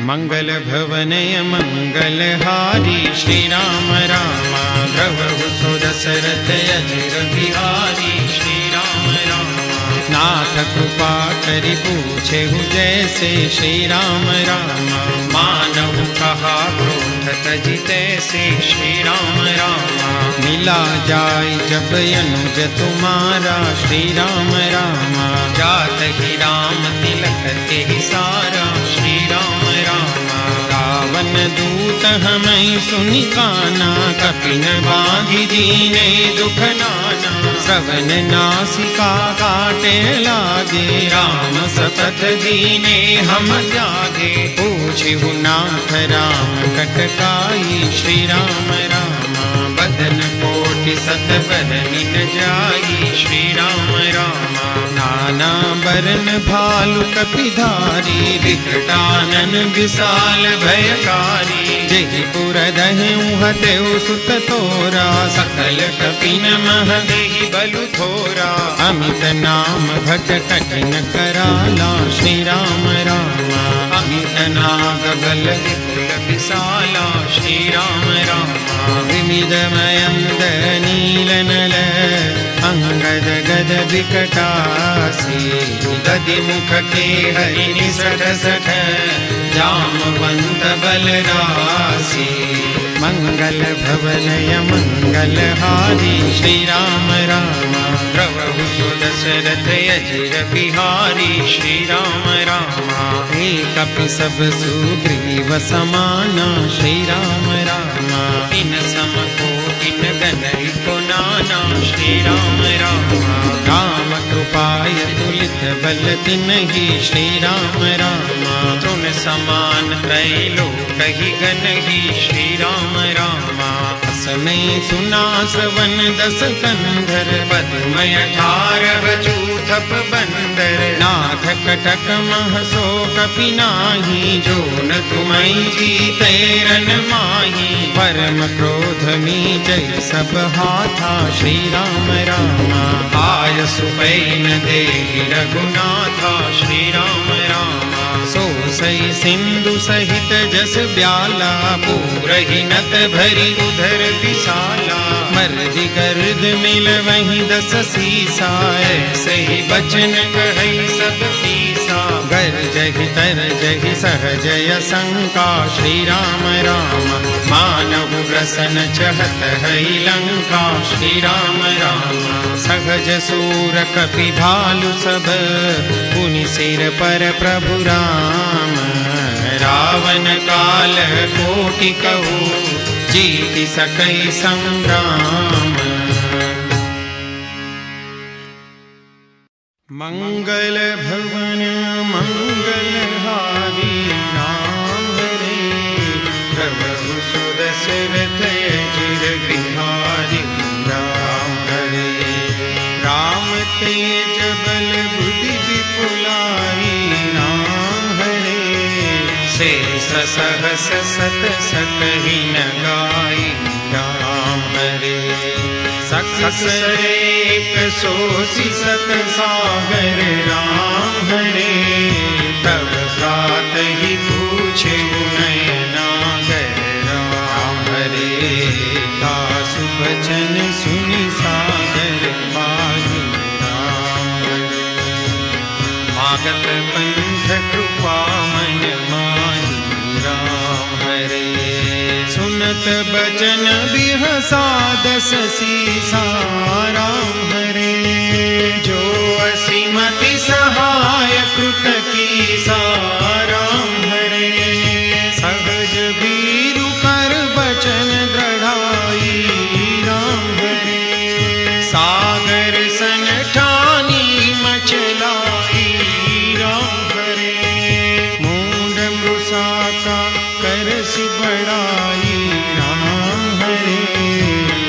मंगल भवन मंगल हारी, श्री राम रामा द्रवहु सो दशरथ अजिर बिहारी। श्री राम रामा नाथ कृपा करि पूछेहु जैसे। श्री राम रामा मानहु कहा क्रोध तजि तैसे। श्री राम रामा मिला जाय जब अनुज तुम्हारा। श्री राम रामा जात ही राम तिलक तेहि सारा। श्री राम रामा रावण दूत हमें सुनि काना, कपिन बांधि दीने दुख नाना। श्रवण नासिका काटे लागे, राम सपथ दीने हम त्यागे। पूछिहु नाथ राम कटकाई। श्री राम रामा बदन कोटि सत बरनिन जाई। श्री राम रामा नाना बरन भालु कपिधारी। विकटानन विशाल भयकारी, जेहि पुर दहेउ हतेउ सुत तोरा। सकल कपिन मह देहि बलु थोरा। अमित नाम भट कठिन कराला। श्री राम रामा अमित नाग बल विपुल विशाला। श्री राम रामा विमिद मयंद नील नल, अंगद गद विकटासी। गदि मुख के हरिनि सठ सठ, जामवंत बलरासी। मंगल भवन मंगल हारी, श्री राम रामा द्रवहु सो दशरथ अजिर बिहारी। श्री राम रामा एक कपि सब सुग्रीव समाना। श्री राम रामा इन सम कोटिन गनहि को नाना। श्री राम रामा राम कृपाय तुलित बल तिन्हि। श्री राम रामा तृण समान त्रैलोक ही गनहि। श्री राम रामा समय सुना श्रवण दस कंधर, पद्मय 18 चूथप बंदर। नाथ कटक महसो कपि नाही, जो न तुम्हें जीते रन माही। परम क्रोध में जय सब हाथा, श्री राम रामा आय सुपैन देहि रघुनाथा। श्री राम रामा सो सई सिंधु सहित जस ब्याला, पूरहि नत भरी उधर विशाला। मर्दि गर्द मिल वहीं 10 सीसा, ऐसे ही बचन कहई सब पीसा। गर्जहि तरजहि सहजय शंका, श्री राम राम मानव प्रसन्न चहत है लंका। श्री राम राम सहज सूर कपि भालु सब, पुनि सिर पर प्रभु राम। रावण काल कोटि कहू, जीति सकई संग्राम। मंगल भवन मंगलहारी, राम हरे प्रभु सुदशरथ चिर बिहारी। राम हरे राम तेज बल बुद्धि विपुलाई, राम हरे शेष सहस सत सकहि न गाई। राम हरे सकसरेक सोसी सत सागर, राम हरे तब प्रात ही पूछे नयनागर। राम हरे दासु बचन सुनि सागर पाहि। राम हरे मागत पंथ कृपा मन माही। राम हरे सुनत बचन बिहसा 10 सीसा। राम हरे जो असीमति सहाय कृत कीसा। राम हरे सहज भीरु कर बचन दृढ़ाई। राम हरे सागर सन ठानी मचलाई। राम हरे मूंड मृषा का करसि बड़ाई। राम हरे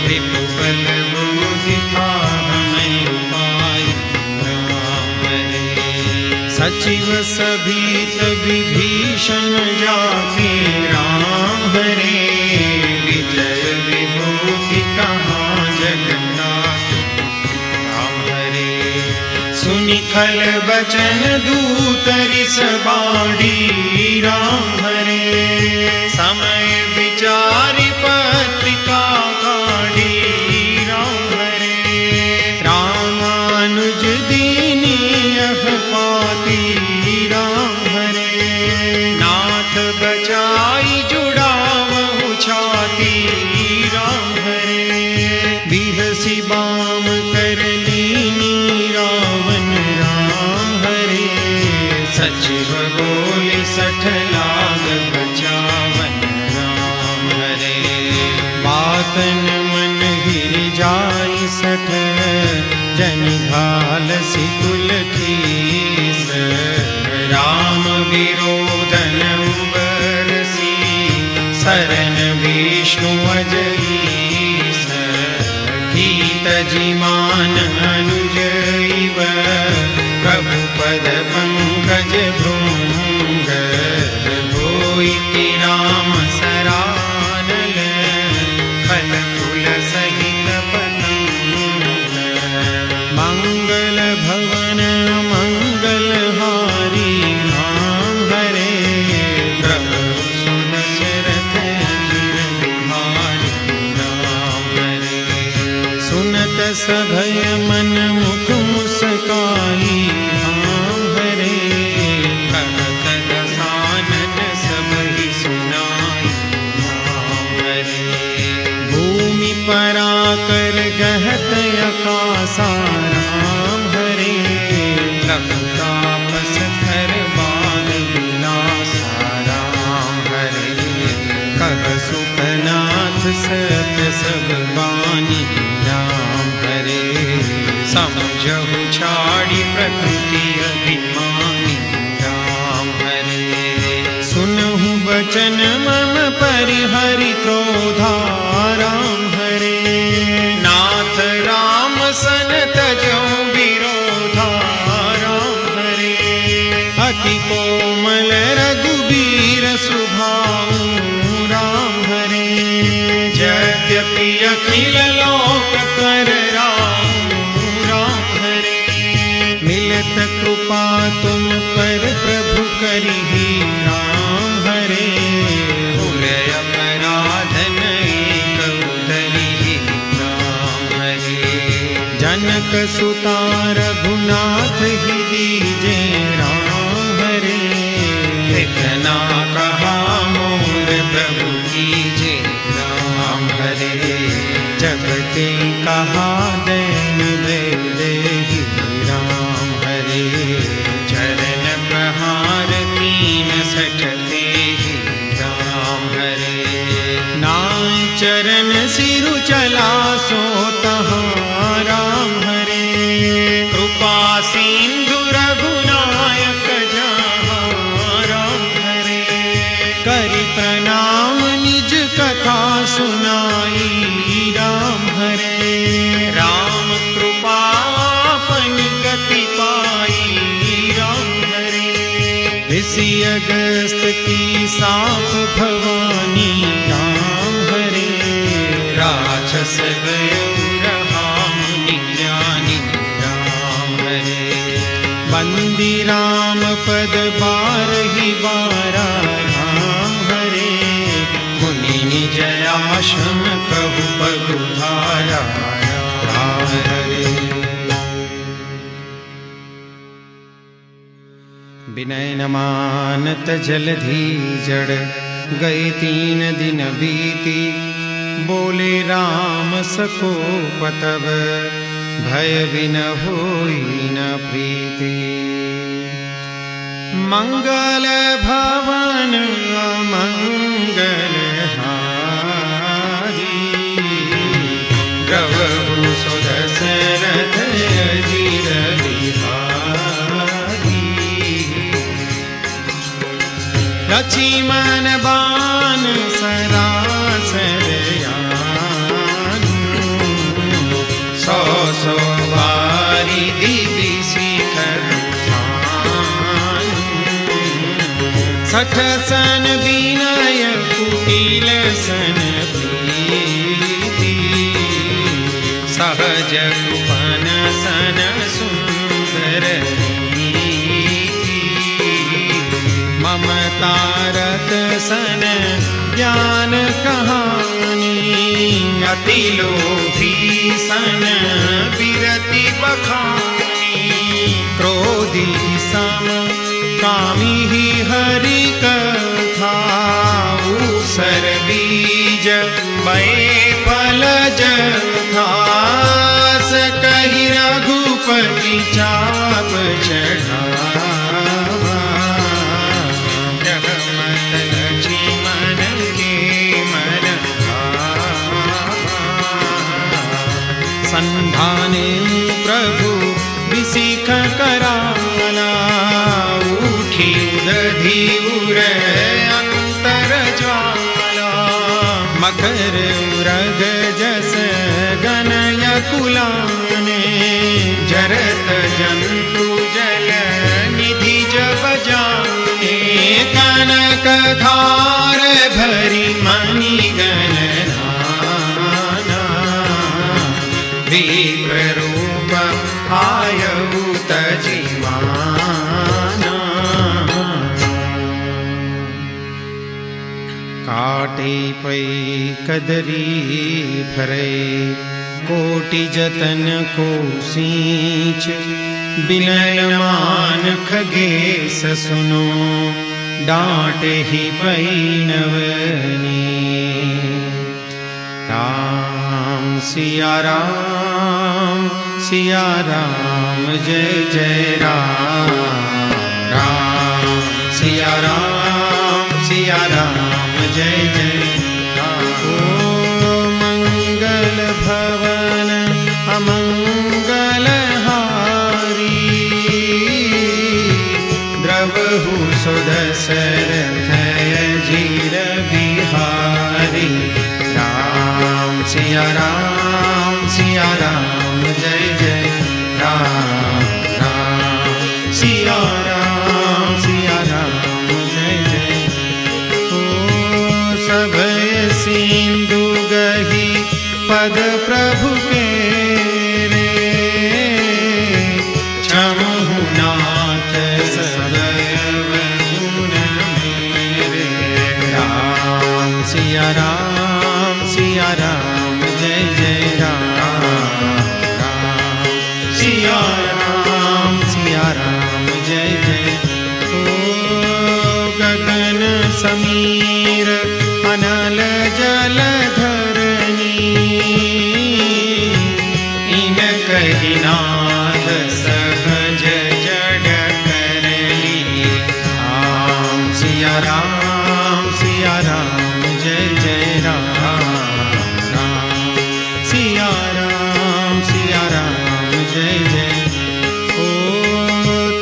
रिपु बल बुद्धि हमें पाई। राम हरे सचिव सभीत विभीषण जाके। राम हरे विजय विभूति कहाँ जगन्नाथ। राम हरे सुनि खल बचन दूत रिस बाढ़ी। राम हरे समय विचारि पत्रिका काढ़ी। राम हरे रामानुज दीनी यह पाती। राम हरे नाथ बचाई जुड़ावहु छाती। राम हरे बिहसी बाम कर लीनी रावण। राम हरे सचिव बोले 60 लाग बचावन। राम हरे बातन मन हिर जाई 60, जनि घाल सिकुल खीस। राम विरोधन उबरसी, शरण विष्णु अजईस। गीत जिमान अनुजैव, प्रभु पद पंकज भृंग। होई राम सरानल, फल फूल सहित पतंग। मंगल भवन मंगलहारी, राम हरे प्रभु सुदशरथ चिर बिहारी। राम हरे सुनत सभय मन मुख मुस्काई। राम हरे कहत दसानन सब ही सुनाई। राम हरे भूमि पराकर गहत आकाशा। राम हरे लंकापस थर बाग विलासा। राम हरे कह सुखनाथ सत्य सब बानी। राम हरे समझहु छाड़ी प्रकृति अभिमानी। राम हरे सुनहु बचन मम परिहरि क्रोधा। राम कोमल रघुबीर सुभाऊ राम हरे। यद्यपि अखिल लोक कर राम हरे, मिलत कृपा तुम पर प्रभु करिहि राम हरे। भूल अपराध नहीं कबू धरिहि राम हरे। जनक सुता रघुनाथ ही दीजे राम हरे। इतना कहा मोर प्रभु कीजे राम हरे। जगते कहा दैन देहि राम हरे। चरण प्रहार कीन सठते ही राम हरे। नाय चरण सिरु चला सो तहाँ राम हरे। कृपा सिंधु रघुनायक जहाँ राम हरे। करि प्रणाम निज कथा सुनाई राम हरे। राम कृपा अपनी गति पाई राम हरे। ऋषि अगस्त की साप भवानी राम हरे। राक्षस गयो रहा मुनि ज्ञानी राम हरे। बंदी राम पद बारहि बारा राम हरे। मुनि निज आश्रम कहु पगुधारा राम हरे। विनय न मानत जलधि जड़, गए 3 दिन बीती। बोले राम सकोप तब, भय बिन होई न प्रीति। मंगल भवन अमंगल हारी, द्रवहु सुदशरथ अजिर बिहारी। लक्ष्मण बाण सरासर सौ सौ बारी दिव्य शिखर शान। 60 सन विनय कुटिल सन प्रीति। सहज कुपन सन सुंदर नीति। ममता रत सन ज्ञान कहानी। अति लोभी सन विरति बखानी। क्रोधी सम कामी ही हरि कथा। ऊसर बीज बए फल जथा। कहि रघुपति चाप चढ़ावा। जगमत लक्ष्मण के मन संधाने प्रभु विसिख कराला। उठी दधि उर अंतर ज्वाला। मकर उरग जस गनय कुलाने। जरत जंतु जल निधि जब जाने। कनक धार भरी मणि गणना। विप्ररूप आयु तजीवाना। काटे पै कदरी भरे। कोटि जतन को सींच। बिनय मान खगेश सुनो। डांटे ही पै नवनी। राम सिया राम जय जय राम। राम सिया राम जय जय राम। ओ मंगल भवन अमंगल हारी। द्रवहु सुदशरथ अजिर बिहारी। राम सिया राम जय जय राम। राम सिया राम पद प्रभु के रे, क्षमहु नाथ सब गुण मेरे। राम सिया राम जय जय राम, राम सिया राम जय जय। ओ गगन समीर अनल जलधरनी, इन कही नाद सहज जड़ करली। राम सिया राम जय जय राम, राम सिया राम जय जय। ओ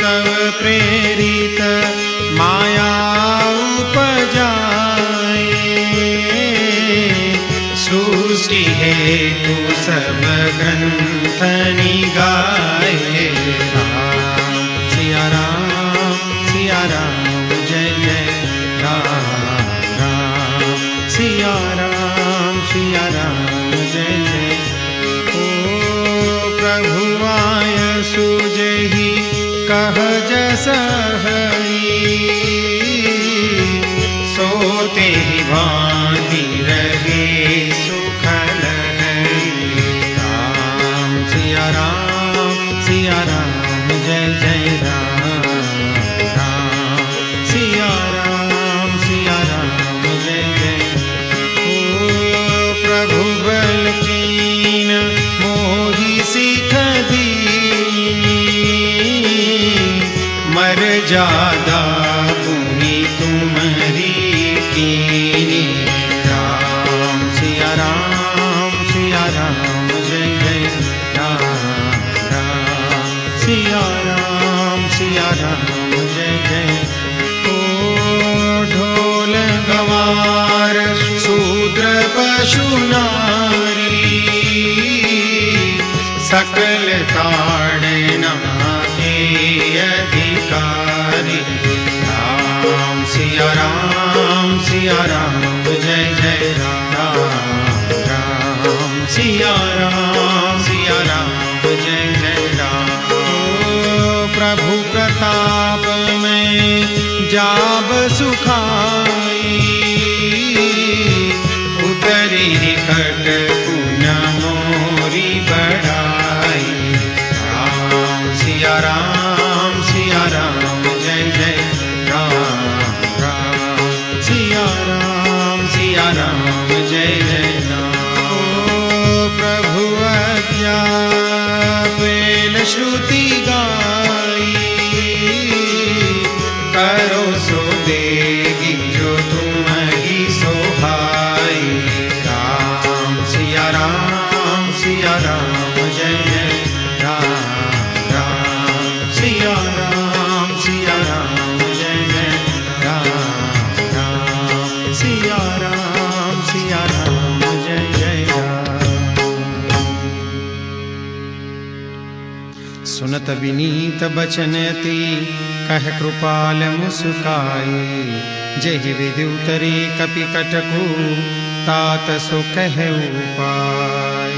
तव प्रेरित माया उपजाए, सृष्टि हेतु सब ग्रंथ निगाए। राम सिया राम जय जय राम, राम सिया राम जय जय। ओ प्रभु आय सुजहि कह जस हरि, सोते ही भांति रहे सुखल हरि। राम सिया राम जय जय राम, राम सिया राम जय जय। ओ प्रभु बल कीन मोहि सिख दीनी, मर जादा पुनि तुम्हारी कीनी। राम सिया राम जय जय राम, राम सिया राम जय जय। ओ ढोल गवार शूद्र पशु नारी, सकल ताड़ना के अधिकारी। राम सिया राम जय जय राम, राम सिया राम जय जय राम। ओ प्रभु प्रताप में जाब सुखाई, उतरी कट पुन मोरी बढ़ाई। राम सिया राम जय जय राम, राम सिया राम जय जय राम। ओ प्रभु आज्ञा पेल श्रुति गाई, करो सो देगी जो तुम्हारी सोहाई। राम सिया राम जय जय राम, राम सिया राम जय जय राम, राम सिया राम जय जय राम। सुनत विनीत बचन अति कह कृपाल मुस्काए, जहि विधि उतरे कपि कटकु तात सो कह उपाय।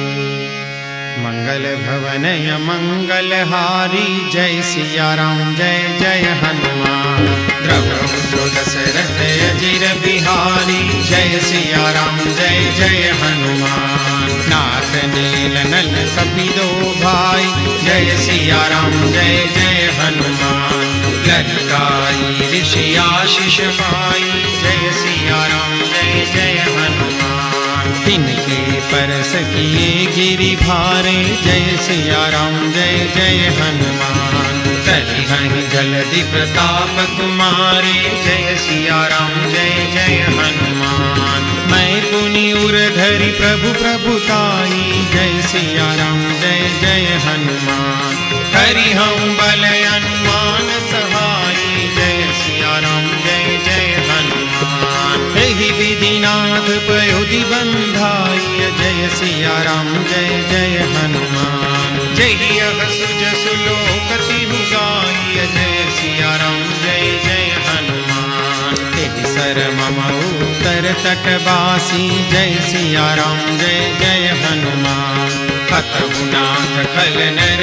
मंगल भवन मंगल हारी, जय सिया राम जय जय हनुमान। द्रवहु सो दशरथ अजिर बिहारी, जय सिया राम जय जय हनुमान। नाथ नील नल कपिलो भाई, जय सिया राम जय जय हनुमान। ललिताई ऋषि आशीष पाई, जय सिया राम जय जय हनुमान। तिनके परस किए गिरि भारे, जय सिया राम जय जय हनुमान। तरिहनि जलधि प्रताप तुम्हारे, जय सिया राम जय जय हनुमान। मैं पुनि उर धरि प्रभु प्रभुताई, जय सिया राम जय जय हनुमान। हरिहं बल अनुमान सहाई, जय सिया राम जय जय हनुमान। एहि विधिनाथ पयोधि बंधाई, जय सिया राम जय जय हनुमान। जहि अहसु जसु लोकति गाई, जय सिया राम जय जय हनुमान। अवसर मम उत्तर तटवासी जय सिया राम जय जय हनुमान हतहु नाथ खल नर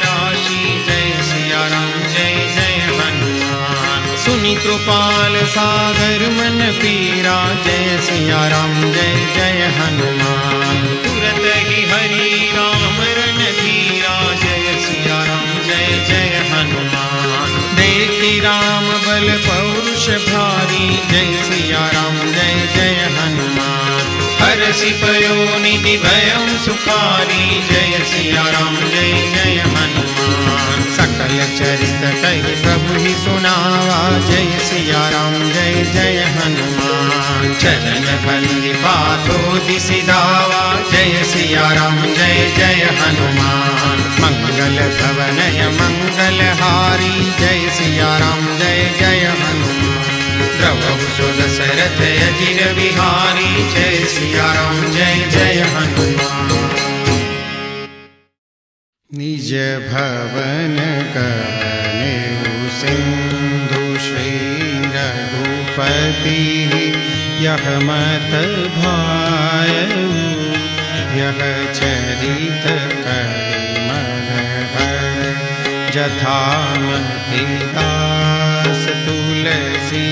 राशि जय सिया राम जय जय हनुमान सुनि कृपाल सागर मन पीरा जय सिया राम जय जय हनुमान तुरत ही हरि राम रन धीरा जय सिया राम जय जय हनुमान देखी राम बल पौरुष भारी जय सिया राम जय जय हनुमान हरषि पयो निधि भयं सुखारी जय सिया राम जय जय हनुमान सकल चरित कहि प्रभु ही सुनावा जय सिया राम जय जय हनुमान चरण बंदी बातो दिसि धावा जय सिया राम जय जय हनुमान मंगल भवनय मंगल हारी जय सिया राम जय जय हनुमान द्रवहु सुदशरथ अजिर बिहारी जय सिया राम जय जय हनुमान निज भवन कवनेउ सिंधु श्री रघुपति यह मत भायउ यह चरित करिमल हर जथामति दास तुलसी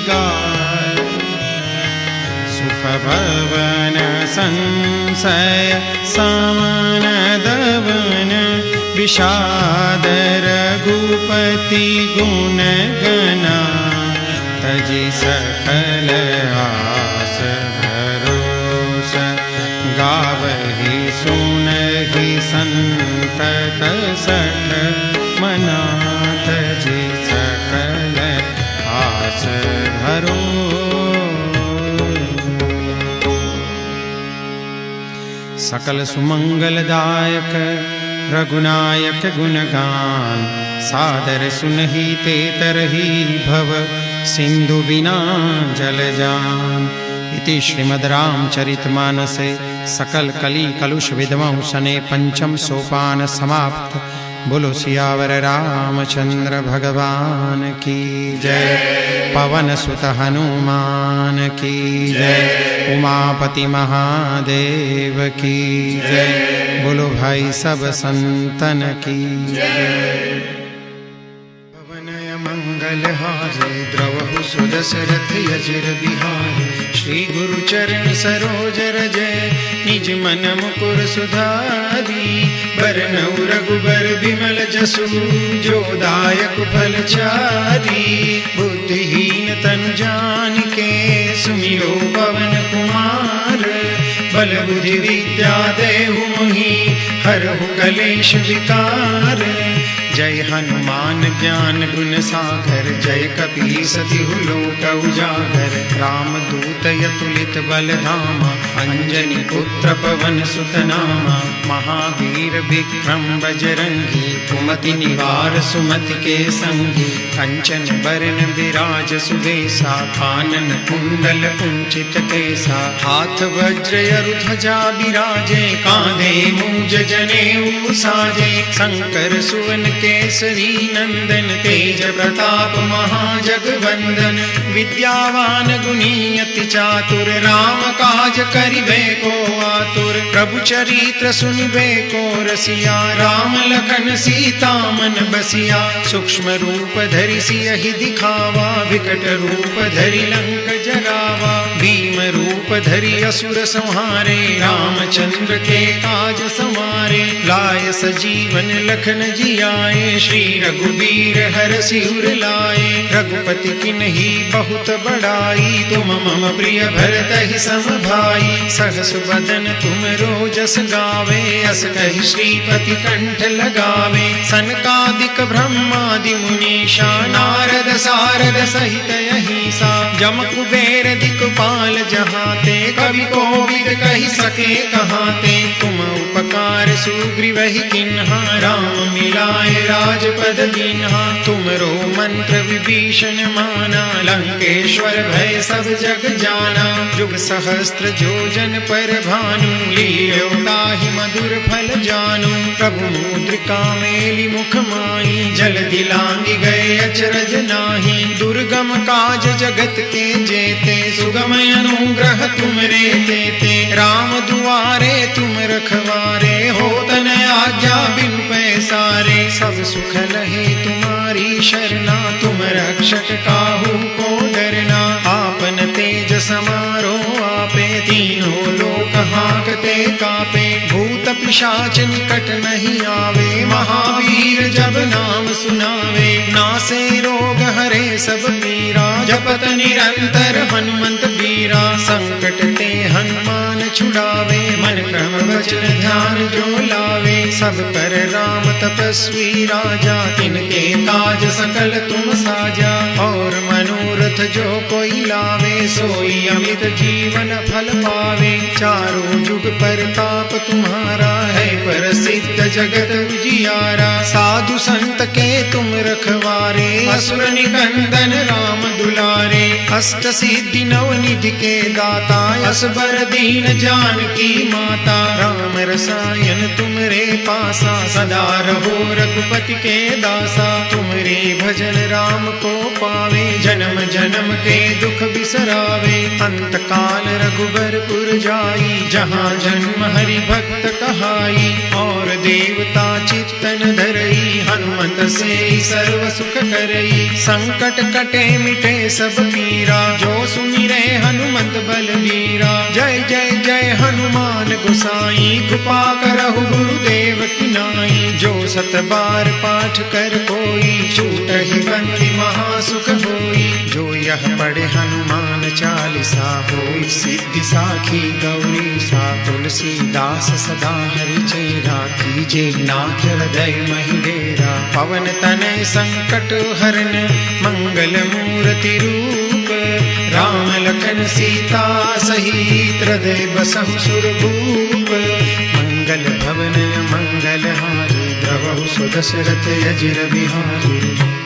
गाय सुख भवन संशय समन दवन विषाद रघुपति गुण गना तजि सकल आस भरोस गावहि सुनहि संतत सठ मना तजि सकल आस भरोस सकल सुमंगलदायक रघुनायक गुणगान सादर सुनहि ते तरहि भव सिंधु बिना जलजान इति श्रीमद् रामचरितमानसे सकल कली कलुष विद्मौ सने पंचम सोपान समाप्त। बोलो सियावर रामचंद्र भगवान की जय। पवन सुत हनुमान की जय। उमापति महादेव की जय। बोलो भाई सब संतन की जय। मंगल हारे द्रवहु सुदशरथ अजिर बिहारी श्री गुरु चरण सरोज रजय निज मन मुकुर सुधारी बरनउ रघुबर बिमल जसु जो दायक फल चारी बुद्धिहीन तनु जानिके सुमिरो पवन कुमार बल बुद्धि विद्या देहु मोहि हरहु कलेश विकार जय हनुमान ज्ञान गुण सागर जय कपीस तिहु लोक उजागर रामदूत अतुलित बल धामा अंजनी पुत्र पवन सुत नामा महावीर विक्रम बजरंगी कुमति निवार सुमति के संगी कंचन बरन विराज सुबेसा कानन कुंडल कुंचित केसा हाथ वज्र अरु ध्वजा विराजे कांधे मूंज जनेऊ साजे शंकर सुवन केसरी नंदन तेज प्रताप महाजगवंदन विद्यावान गुणी अति चातुर राम काज करिबे को आतुर प्रभु चरित्र सुनिबे को रसिया राम लखन सीता मन बसिया सूक्ष्म रूप धरि सियहि दिखावा विकट रूप धरि लंक जरावा भीम रूप धरि असुर संहारे रामचंद्र के काज समारे लाय सजीवन लखन जियाए श्री रघुबीर हर सिर लाए रघुपति किन्ही बहुत बड़ाई तुम मम प्रिय भरत ही सम भाई सहस बदन तुम रोजस गावे अस कहि श्रीपति कंठ लगावे सनकादिक ब्रह्मादि मुनीषा नारद सारद सहित अहिसा जम कुबेर दिक्पाल जहाते कवि कोविद कहि सके कहाते तुम उपकार सुग्रीवहि किन्हा राम मिलाए राजपद दीन्हा तुमरो मंत्र विभीषण माना लंकेश्वर भय सब जग जाना जुग सहस्त्र जोजन पर भानु लील्यो ताहि मधुर फल जानु प्रभु मुद्रिका मेलि मुख माहि जल दिलांगी गए अचरज नाही दुर्गम काज जगत के जुगमय अनुग्रह तुमरे तेते, राम दुआरे तुम रखवारे, होत न आज्ञा बिन पैसारे, सब सुख लहे तुम्हारी शरणा, तुम रक्षक काहू को डरना, आपन तेज समारो आपे, तीनों लोक हाँकते कापे, भूत पिशाच निकट नहीं आवे, महावीर जब नाम सुनावे, नासे रोग हरे सब पीरा, जपत निरंतर हनुमंत बीरा, संकट ते हनुमान छुड़ावे, मन क्रम वचन ध्यान जो लावे, सब पर राम तपस्वी राजा, तिनके काज सकल तुम साजा, और मनोरथ जो कोई लावे, सोई अमित जीवन फल पावे, चारों जुग परताप तुम्हारा है, प्रसिद्ध जगत उजियारा, साधु संत के तुम रखवारे, असुर निकंदन राम दुलारे, अष्ट सिद्धि नव निधि के दाता, असबर दीन जानकी माता, राम रसायन तुमरे पासा, सदा रहो रघुपति के दासा, तुमरे भजन राम को पावे, जन्म जन्म के दुख बिसरावे, अंत काल रघुबरपुर जाई, जहाँ जन्म हरि भक्त कहाई, और देवता चित्तन धरई, हनुमंत से सर्व सुख करई, संकट कटे मिटे सब पीरा, जो सुमिरे हनुमंत बलबीरा, जय जय जय हनुमान गोसाई, कृपा करहु गुरुदेव की नाई, जो सत बार पाठ कर कोई, छूटहि बंदी महासुख होई, जो यह पढ़े हनुमान चालीसा, होई सिद्धि साखी गौरी सा, तुलसीदास सदा हरि चेरा, कीजे नाथ हृदय महि डेरा, पवन तनय संकट हरन, मंगल मूर्ति रूप, राम लखन सीता सहित, हृदय बसहु सुरभूप, मंगल भवन मंगल हारी, द्रवहु सुदशरथ अजिर बिहारी।